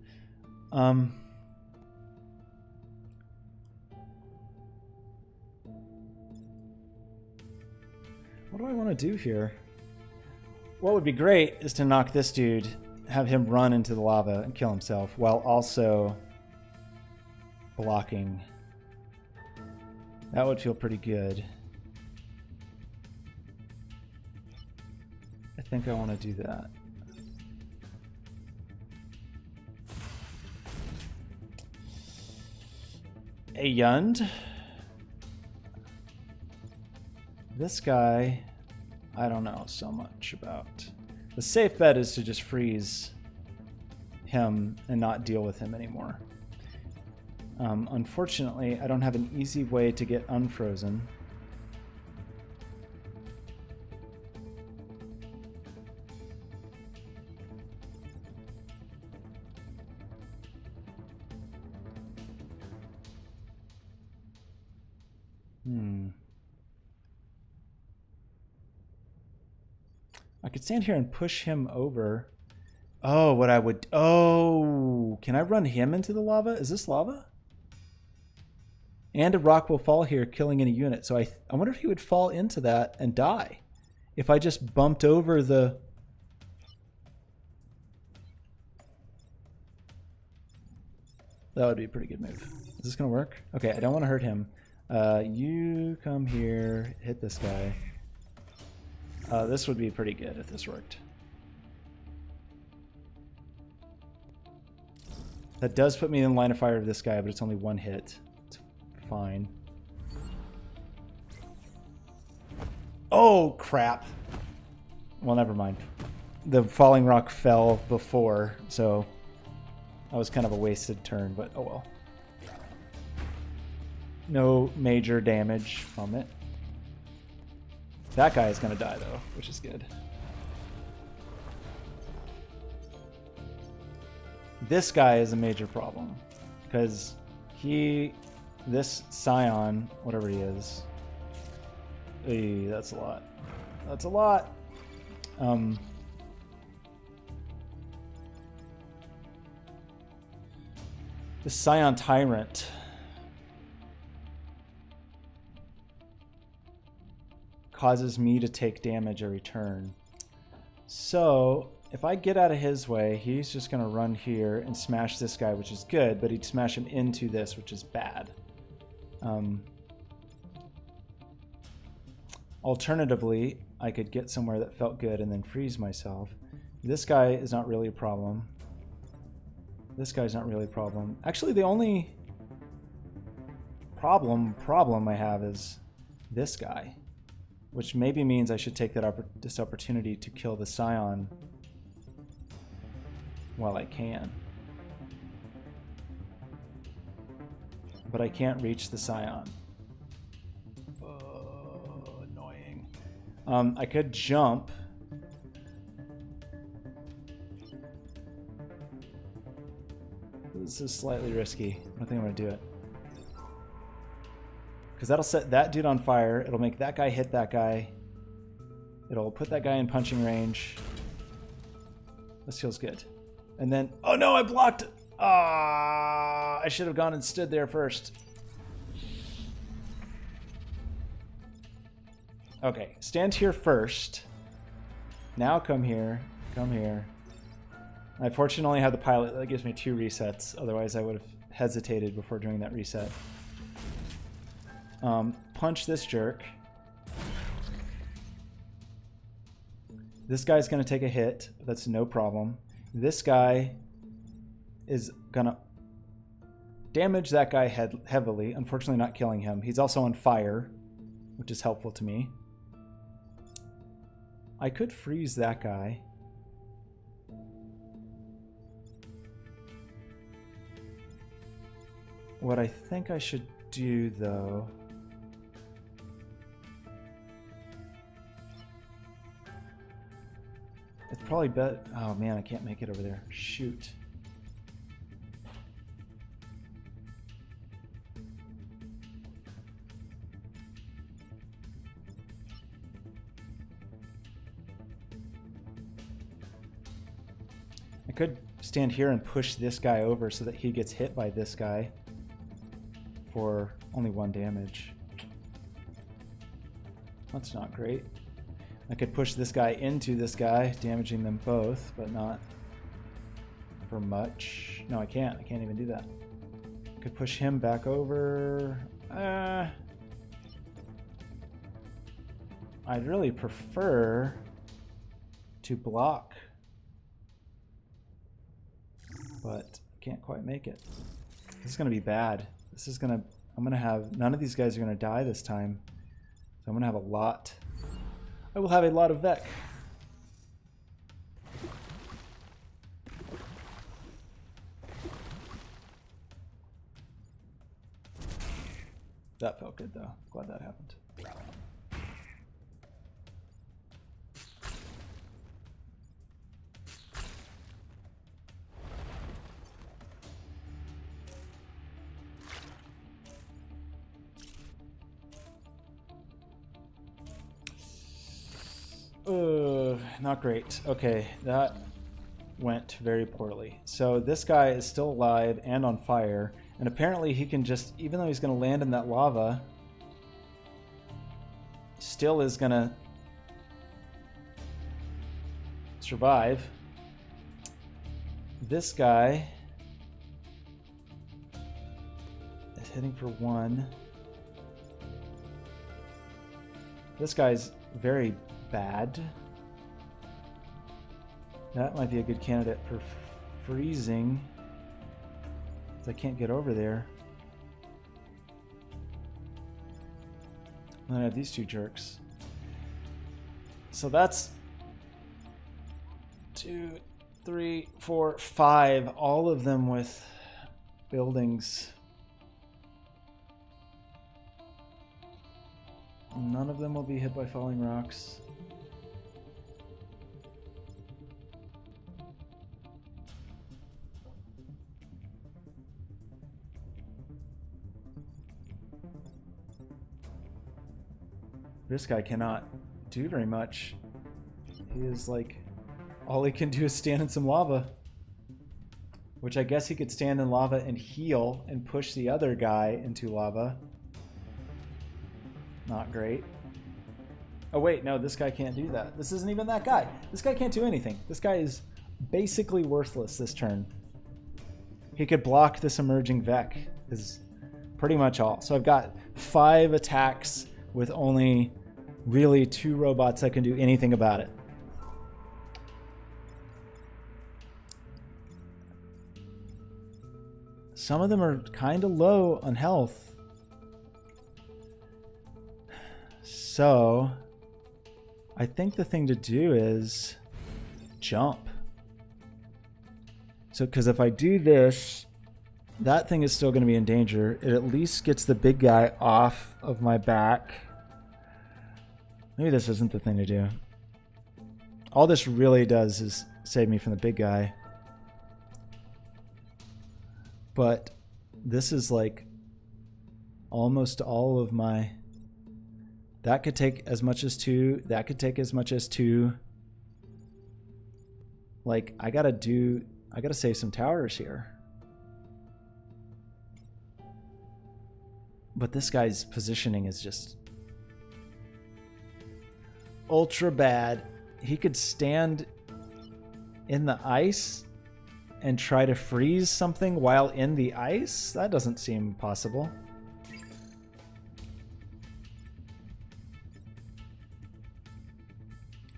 What do I want to do here? What would be great is to knock this dude, have him run into the lava and kill himself, while also blocking. That would feel pretty good. I think I want to do that. A Yund. This guy, I don't know so much about. The safe bet is to just freeze him and not deal with him anymore. Unfortunately, I don't have an easy way to get unfrozen. I could stand here and push him over. Oh, what I would... Oh, can I run him into the lava? Is this lava? And a rock will fall here, killing any unit. So I wonder if he would fall into that and die. If I just bumped over the... That would be a pretty good move. Is this going to work? Okay, I don't want to hurt him. You come here, hit this guy. This would be pretty good if this worked. That does put me in line of fire of this guy, but it's only 1 hit. It's fine. Oh, crap. Well, never mind. The falling rock fell before, so that was kind of a wasted turn, but oh well. No major damage from it. That guy is going to die, though, which is good. This guy is a major problem, because this Scion, whatever he is, that's a lot. That's a lot. The Scion Tyrant. Causes me to take damage every turn. So if I get out of his way, he's just going to run here and smash this guy, which is good, but he'd smash him into this, which is bad. Alternatively, I could get somewhere that felt good and then freeze myself. This guy is not really a problem. This guy's not really a problem. Actually, the only problem I have is this guy, which maybe means I should take this opportunity to kill the Scion while I can. But I can't reach the Scion. Annoying. I could jump. This is slightly risky. I think I'm going to do it. Because that'll set that dude on fire. It'll make that guy hit that guy. It'll put that guy in punching range. This feels good. And then... Oh no, I blocked! I should have gone and stood there first. Okay, stand here first. Now come here. Come here. I fortunately have the pilot that gives me 2 resets. Otherwise I would have hesitated before doing that reset. punch this jerk. This guy's going to take a hit. That's no problem. This guy is going to damage that guy heavily. Unfortunately, not killing him. He's also on fire, which is helpful to me. I could freeze that guy. What I think I should do, though... It's probably better... Oh, man, I can't make it over there. Shoot. I could stand here and push this guy over so that he gets hit by this guy for only 1 damage. That's not great. I could push this guy into this guy, damaging them both, but not for much. No, I can't. I can't even do that. I could push him back over. I'd really prefer to block, but I can't quite make it. This is going to be bad. This is going to... I'm going to have... None of these guys are going to die this time. So I'm going to have a lot... I will have a lot of Vek. That felt good, though. Glad that happened. Not great. Okay, that went very poorly. So this guy is still alive and on fire, and apparently he can just, even though he's going to land in that lava, still is going to survive. This guy is hitting for 1. This guy's very bad. That might be a good candidate for freezing. I can't get over there. And then I have these 2 jerks. So that's 2, 3, 4, 5. All of them with buildings. None of them will be hit by falling rocks. This guy cannot do very much. He is like, all he can do is stand in some lava. Which I guess he could stand in lava and heal and push the other guy into lava. Not great. Oh wait, no, this guy can't do that. This isn't even that guy. This guy can't do anything. This guy is basically worthless this turn. He could block this emerging Vek, is pretty much all. So I've got 5 attacks with only really 2 robots that can do anything about it. Some of them are kind of low on health. So I think the thing to do is jump. So, because if I do this, that thing is still going to be in danger. It at least gets the big guy off of my back. Maybe this isn't the thing to do. All this really does is save me from the big guy. But this is like almost all of my... That could take as much as 2. That could take as much as 2. Like, I gotta save some towers here. But this guy's positioning is just ultra bad. He could stand in the ice and try to freeze something while in the ice? That doesn't seem possible.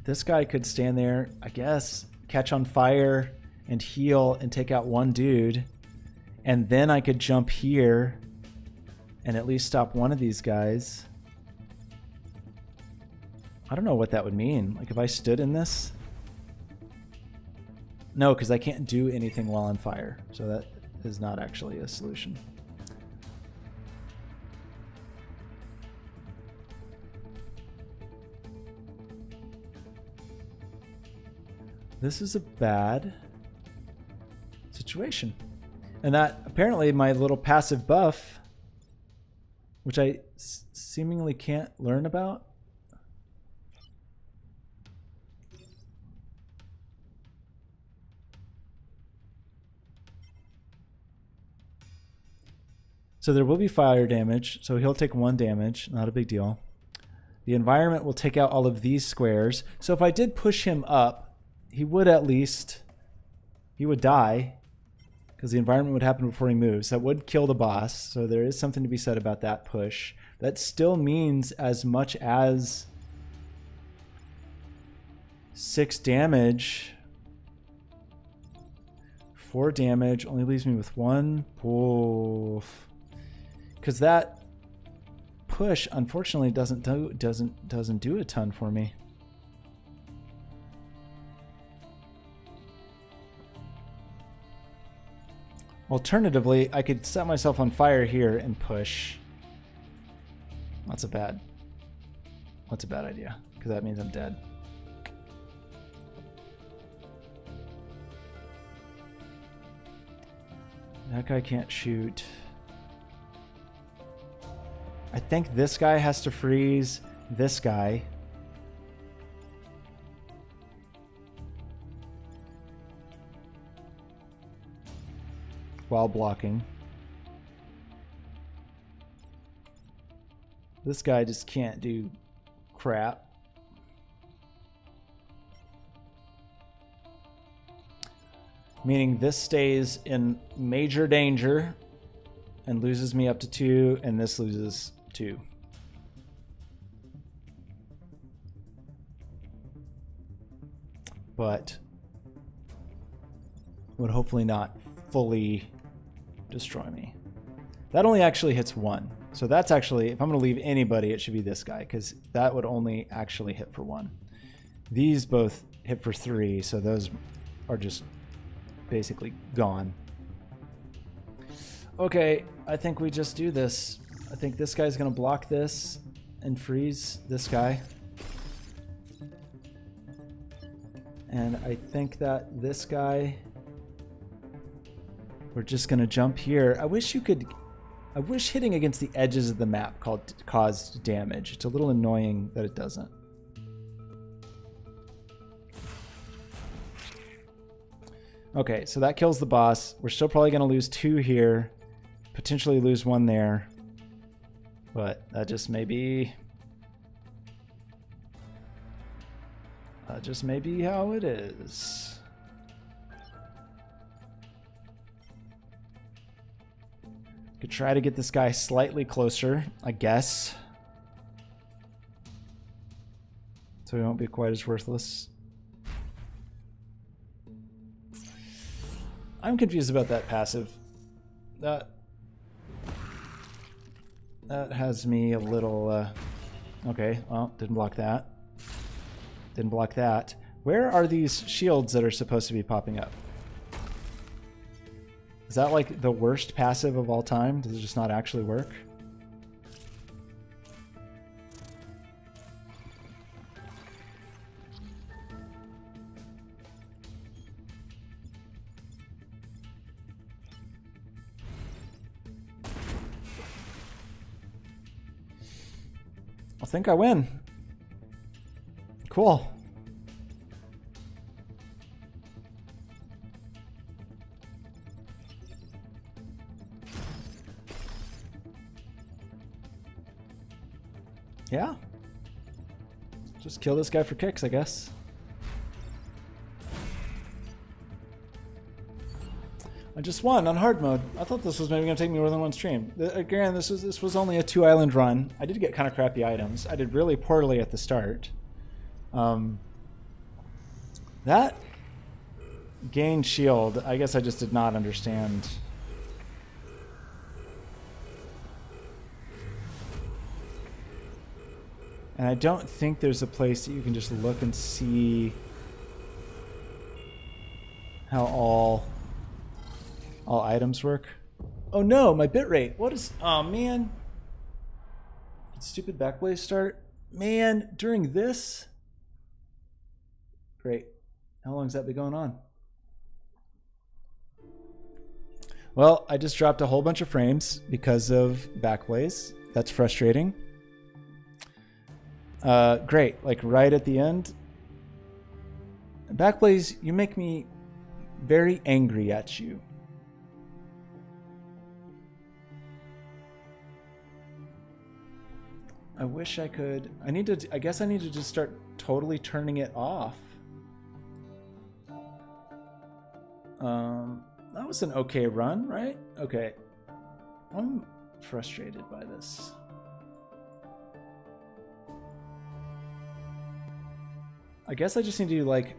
this guy could stand there, I guess, catch on fire and heal and take out one dude. And then I could jump here and at least stop one of these guys. I don't know what that would mean. Like if I stood in this? No, because I can't do anything while on fire. So that is not actually a solution. This is a bad situation. And that apparently my little passive buff, which I seemingly can't learn about. So there will be fire damage, so he'll take 1 damage, not a big deal. The environment will take out all of these squares. So if I did push him up, he would die, because the environment would happen before he moves. That would kill the boss, so there is something to be said about that push. That still means as much as 6 damage. 4 damage only leaves me with 1. Oof. Because that push, unfortunately, doesn't do a ton for me. Alternatively, I could set myself on fire here and push. That's a bad idea, because that means I'm dead. That guy can't shoot. I think this guy has to freeze this guy. While blocking. This guy just can't do crap. Meaning this stays in major danger and loses me up to 2, and this loses 2. But would hopefully not fully destroy me. That only actually hits 1. So that's actually, if I'm going to leave anybody, it should be this guy, because that would only actually hit for 1. These both hit for 3, so those are just basically gone. Okay, I think we just do this. I think this guy's going to block this and freeze this guy. And I think that this guy, we're just going to jump here. I wish hitting against the edges of the map caused damage. It's a little annoying that it doesn't. Okay, so that kills the boss. We're still probably going to lose 2 here. Potentially lose 1 there. But that just may be... just may be how it is. Could try to get this guy slightly closer, I guess. So he won't be quite as worthless. I'm confused about that passive. That has me a little... okay, well, didn't block that. Didn't block that. Where are these shields that are supposed to be popping up? Is that like the worst passive of all time? Does it just not actually work? I think I win. Cool. Yeah. Just kill this guy for kicks, I guess. I just won on hard mode. I thought this was maybe going to take me more than one stream. Again, this was only a 2-island run. I did get kind of crappy items. I did really poorly at the start. That gain shield, I guess I just did not understand. And I don't think there's a place that you can just look and see how all items work. Oh no, my bitrate. What is... Oh man. Did stupid Backblaze start? Man, during this? Great. How long has that been going on? Well, I just dropped a whole bunch of frames because of Backblaze. That's frustrating. Great, like right at the end. Backblaze, you make me very angry at you. I wish I could. I guess I need to just start totally turning it off. That was an okay run, right? Okay. I'm frustrated by this. I guess I just need to like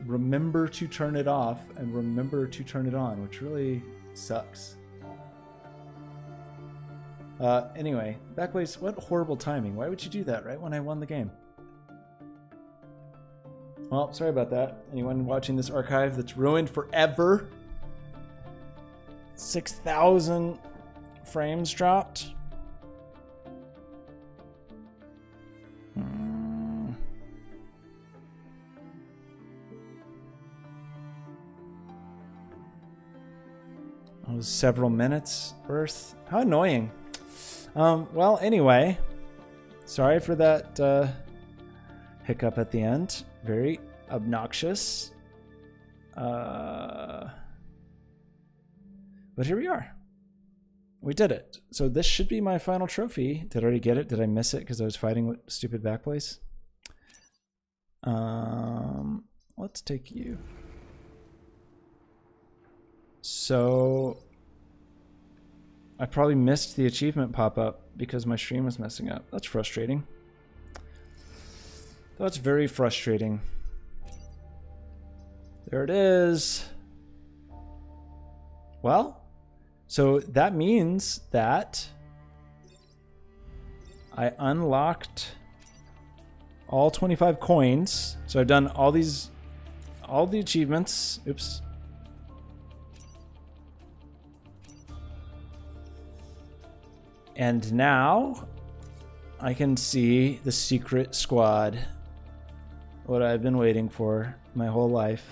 remember to turn it off and remember to turn it on, which really sucks. Anyway, Backblaze, what horrible timing. Why would you do that right when I won the game? Well, sorry about that. Anyone watching this archive that's ruined forever? 6,000 frames dropped. That was several minutes worth. How annoying. Well, anyway, sorry for that hiccup at the end. Very obnoxious. But here we are. We did it. So this should be my final trophy. Did I already get it? Did I miss it because I was fighting with stupid Backblaze? Let's take you. So I probably missed the achievement pop-up because my stream was messing up. That's frustrating. That's very frustrating. There it is. Well, so that means that I unlocked all 25 coins. So I've done all the achievements. Oops. And now I can see the secret squad. What I've been waiting for my whole life.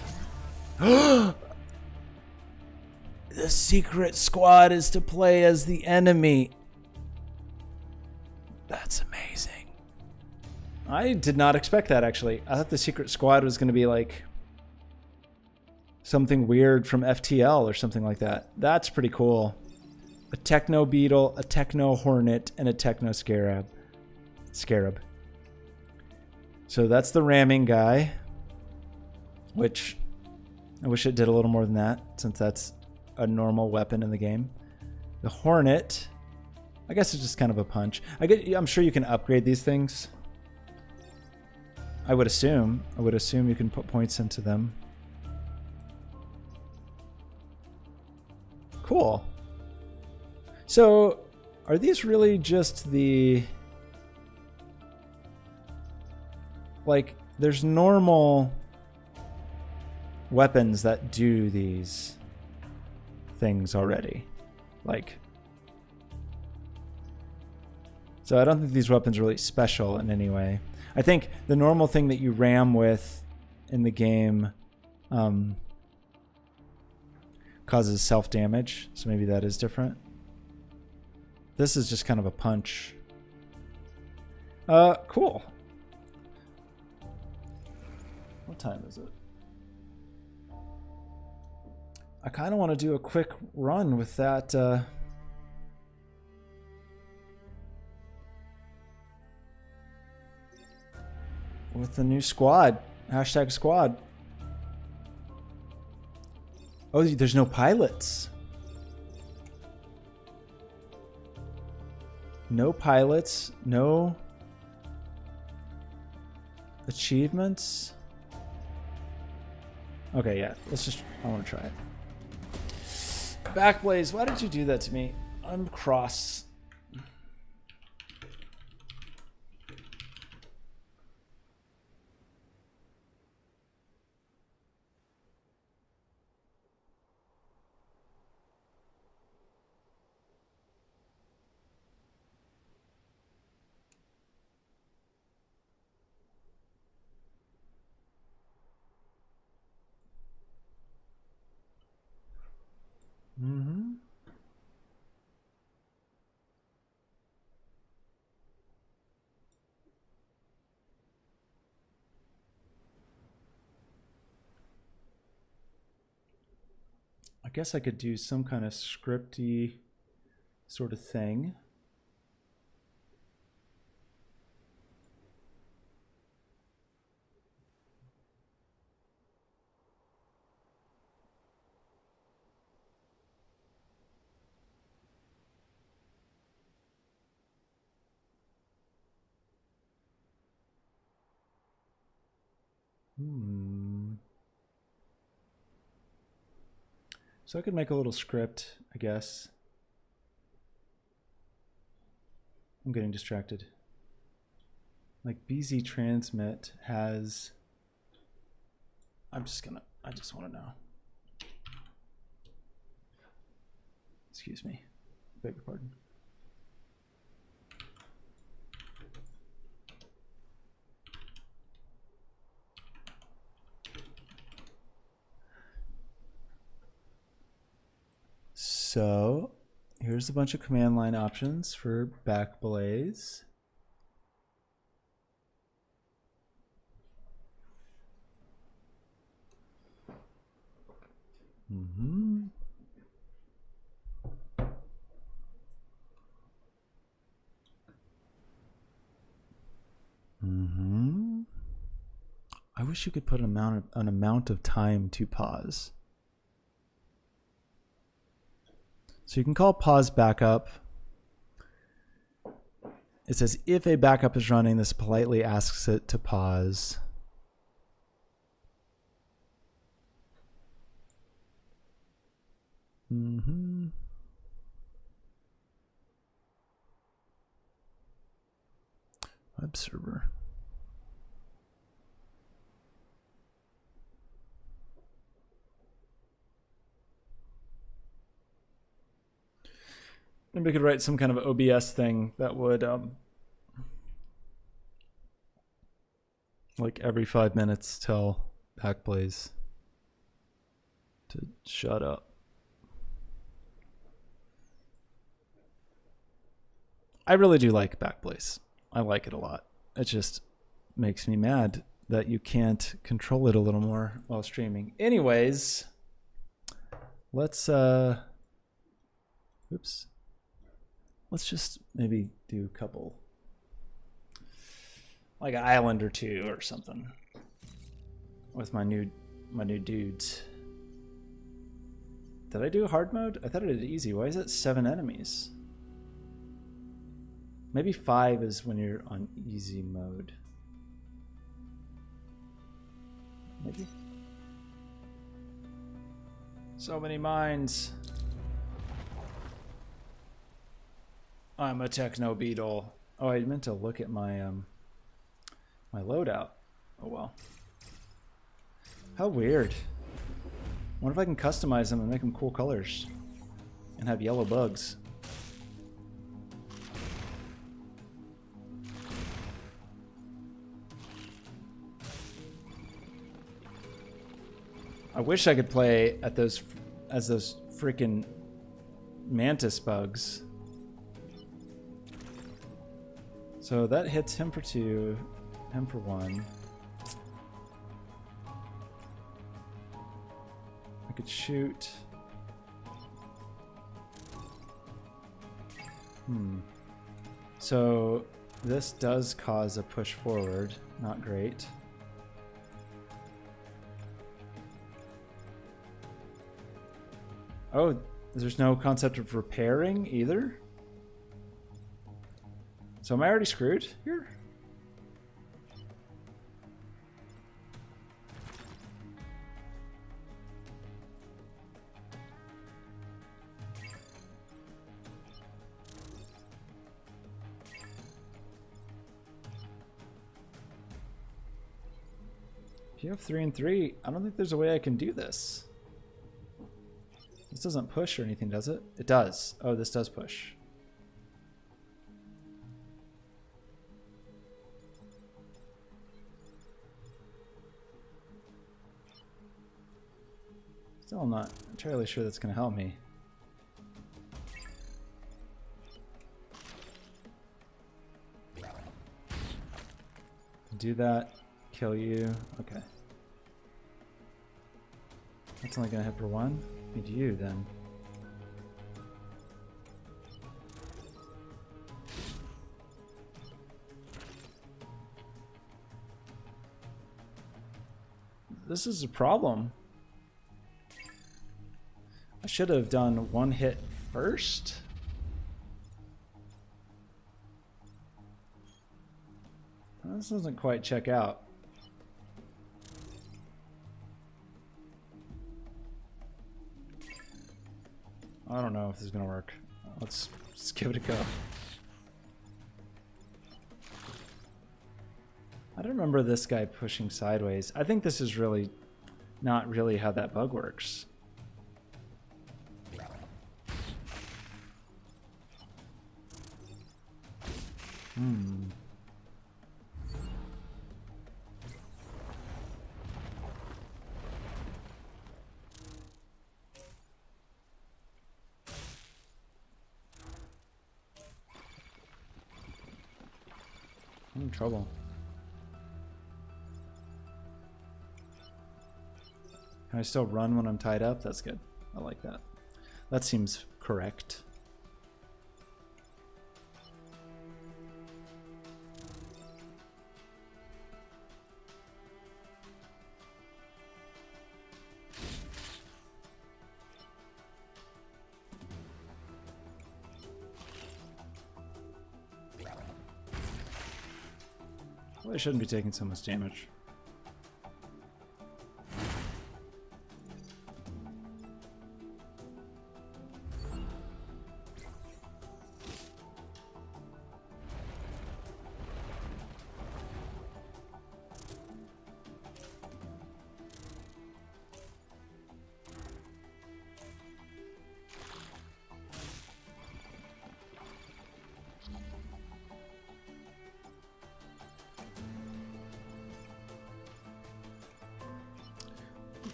The secret squad is to play as the enemy. That's amazing. I did not expect that, actually. I thought the secret squad was going to be like something weird from FTL or something like that. That's pretty cool. A techno beetle, a techno hornet, and a techno scarab. So that's the ramming guy, which I wish it did a little more than that, since that's a normal weapon in the game. The hornet, I guess it's just kind of a punch. I'm sure you can upgrade these things. I would assume you can put points into them. Cool. So, are these really just the... Like, there's normal weapons that do these things already. Like... So I don't think these weapons are really special in any way. I think the normal thing that you ram with in the game causes self-damage, so maybe that is different. This is just kind of a punch. Cool. What time is it? I kind of want to do a quick run with that. With the new squad. Hashtag squad. Oh, there's no pilots. No pilots. No achievements. Okay, yeah. Let's just... I want to try it. Backblaze, why did you do that to me? I'm cross. Mm-hmm. I guess I could do some kind of scripty sort of thing. So I could make a little script, I guess. I'm getting distracted. Like BZ transmit has... I just want to know. Excuse me. Beg your pardon. So here's a bunch of command line options for Backblaze. Mm-hmm. Mm-hmm. I wish you could put an amount of time to pause. So you can call pause backup. It says if a backup is running, this politely asks it to pause. Mm-hmm. Web server. Maybe we could write some kind of OBS thing that would like every 5 minutes tell Backblaze to shut up. I really do like Backblaze. I like it a lot. It just makes me mad that you can't control it a little more while streaming. Anyways, let's oops. Let's just maybe do a couple, like an island or two or something, with my new dudes. Did I do hard mode? I thought I did easy. Why is it 7 enemies? Maybe 5 is when you're on easy mode. Maybe. So many mines. I'm a techno beetle. Oh, I meant to look at my my loadout. Oh well. How weird. I wonder if I can customize them and make them cool colors and have yellow bugs. I wish I could play at those as those freaking mantis bugs. So that hits him for 2, him for 1. I could shoot. So this does cause a push forward. Not great. Oh, there's no concept of repairing either? So am I already screwed here? If you have 3 and 3, I don't think there's a way I can do this. This doesn't push or anything, does it? It does. Oh, this does push. Still, I'm not entirely sure that's going to help me. Do that. Kill you. Okay. That's only going to hit for 1. Need you then. This is a problem. I should have done 1 hit first. This doesn't quite check out. I don't know if this is gonna work. Let's give it a go. I don't remember this guy pushing sideways. I think this is really not really how that bug works. I'm in trouble. Can I still run when I'm tied up? That's good. I like that. That seems correct. Well, I shouldn't be taking so much damage.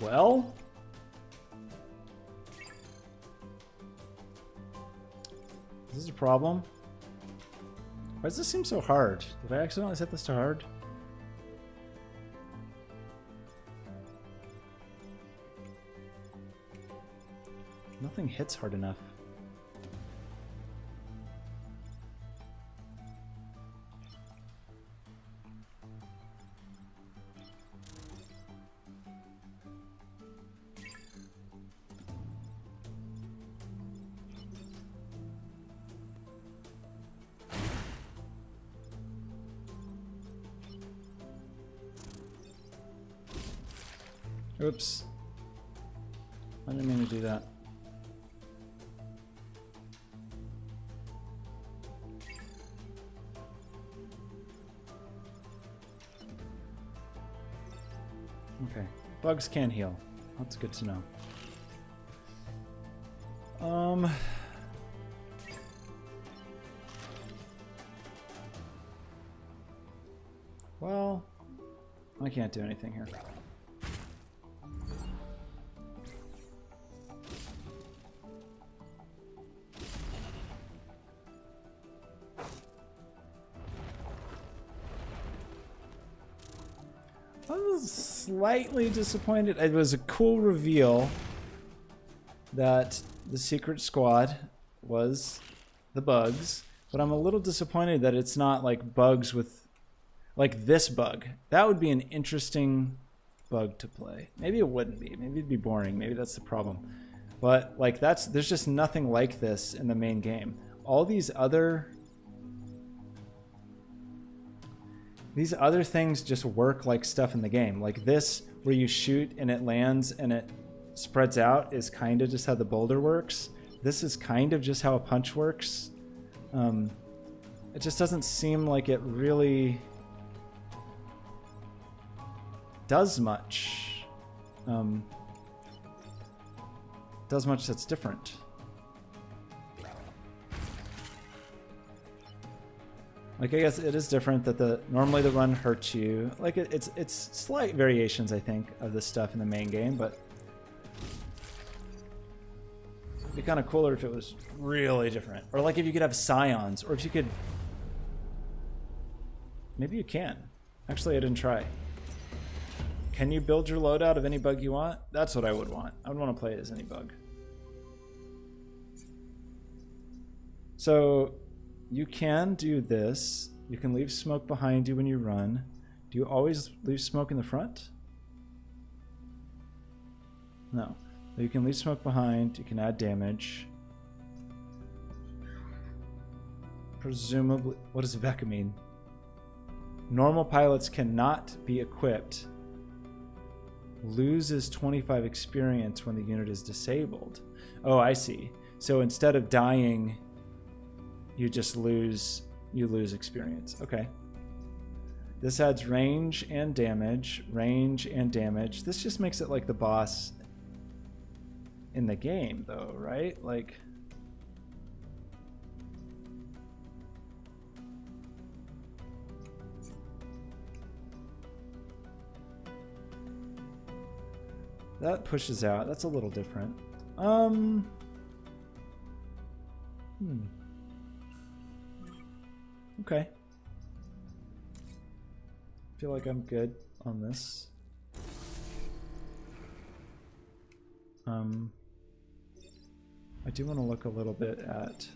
Well, this is a problem. Why does this seem so hard? Did I accidentally set this to hard? Nothing hits hard enough. Oops. I didn't mean to do that. Okay. Bugs can heal. That's good to know. Well, I can't do anything here. I was slightly disappointed. It was a cool reveal that the secret squad was the bugs, but I'm a little disappointed that it's not like bugs with like this bug. That would be an interesting bug to play. Maybe it wouldn't be. Maybe it'd be boring. Maybe that's the problem. But like there's just nothing like this in the main game. All these other things just work like stuff in the game. Like this, where you shoot and it lands and it spreads out, is kind of just how the boulder works. This is kind of just how a punch works. It just doesn't seem like it really does much. Does much that's different. Like, I guess it is different that normally the run hurts you. Like, it's slight variations, I think, of this stuff in the main game, but it'd be kind of cooler if it was really different. Or like if you could have scions, or if you could... Maybe you can. Actually, I didn't try. Can you build your loadout of any bug you want? That's what I would want. I would want to play it as any bug. So... you can do this. You can leave smoke behind you when you run. Do you always leave smoke in the front? No. You can leave smoke behind. You can add damage. Presumably... what does Veka mean? Normal pilots cannot be equipped. Loses 25 experience when the unit is disabled. Oh, I see. So instead of dying... you just lose experience. Okay. This adds range and damage. Range and damage. This just makes it like the boss in the game, though, right? Like... that pushes out. That's a little different. Okay. I feel like I'm good on this. I do want to look a little bit at...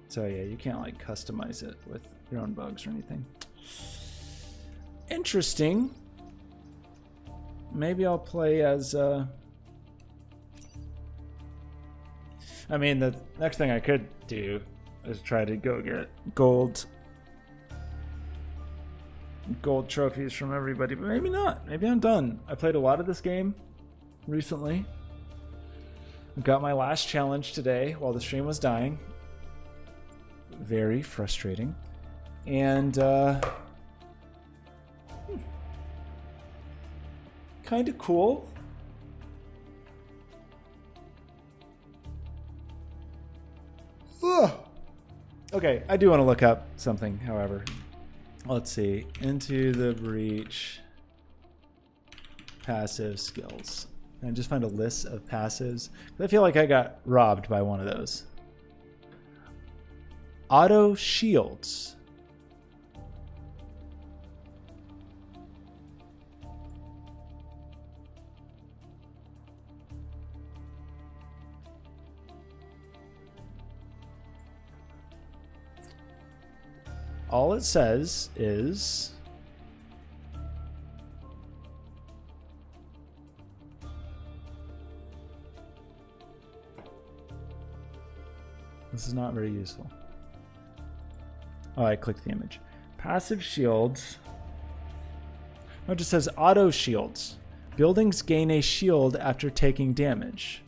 so yeah, you can't like customize it with your own bugs or anything. Interesting. Maybe I'll play as... I mean, the next thing I could do is try to go get gold trophies from everybody, but maybe not. Maybe I'm done. I played a lot of this game recently. Got my last challenge today while the stream was dying. Very frustrating. And kind of cool. Okay, I do want to look up something, however. Let's see. Into the Breach passive skills. And just find a list of passives. I feel like I got robbed by one of those. Auto shields. All it says is this is not very useful. Oh, I clicked the image. Passive shields. Oh, it just says auto shields. Buildings gain a shield after taking damage.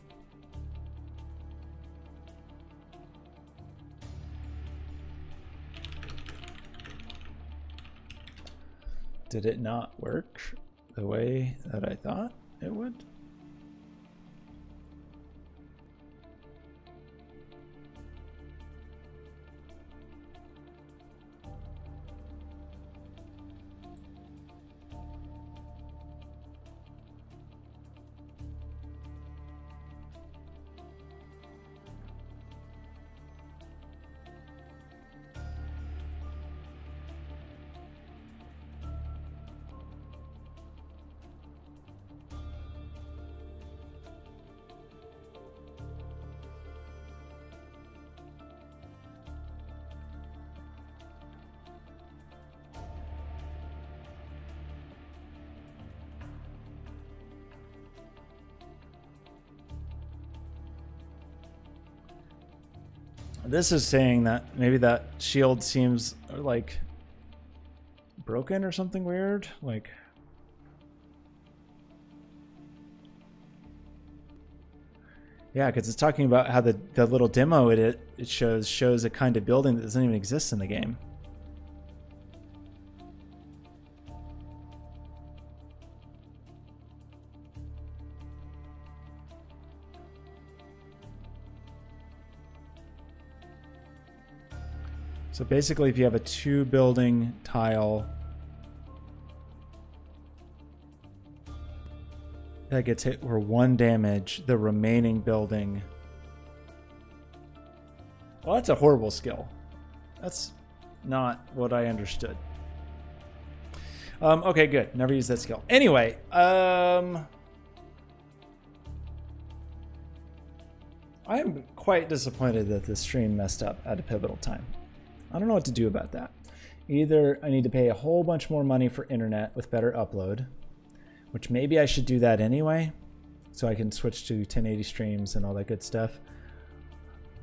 Did it not work the way that I thought it would? This is saying that maybe that shield seems like broken or something weird. Like, yeah, because it's talking about how the little demo it shows a kind of building that doesn't even exist in the game. So basically, if you have a 2-building tile that gets hit for 1 damage, the remaining building... Well, that's a horrible skill. That's not what I understood. Okay, good. Never used that skill. Anyway, I am quite disappointed that this stream messed up at a pivotal time. I don't know what to do about that. Either I need to pay a whole bunch more money for internet with better upload, which maybe I should do that anyway, so I can switch to 1080 streams and all that good stuff.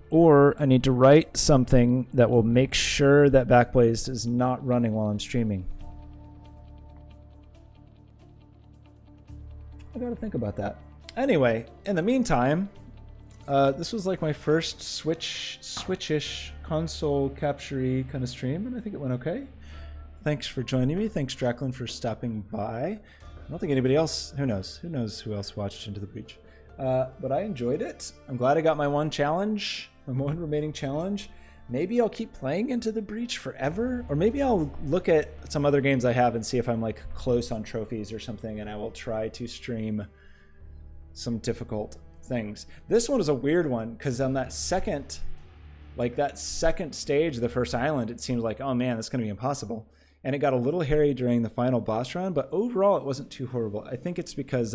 Or I need to write something that will make sure that Backblaze is not running while I'm streaming. I gotta think about that. Anyway, in the meantime, this was like my first Switch-ish console capture-y kind of stream, and I think it went okay. Thanks for joining me. Thanks, Draclin, for stopping by. I don't think anybody else, who knows? Who knows who else watched Into the Breach? But I enjoyed it. I'm glad I got my one remaining challenge. Maybe I'll keep playing Into the Breach forever, or maybe I'll look at some other games I have and see if I'm like close on trophies or something, and I will try to stream some difficult things. This one is a weird one because on that second stage of the first island, it seems like, oh man, that's going to be impossible. And it got a little hairy during the final boss round, but overall it wasn't too horrible. I think it's because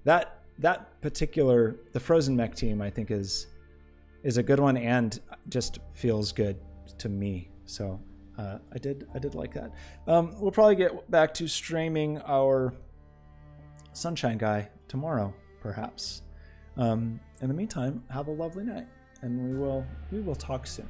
that particular, the Frozen Mech team, I think is a good one and just feels good to me. So I did like that. We'll probably get back to streaming our Sunshine Guy tomorrow, perhaps. In the meantime, have a lovely night, and we will talk soon.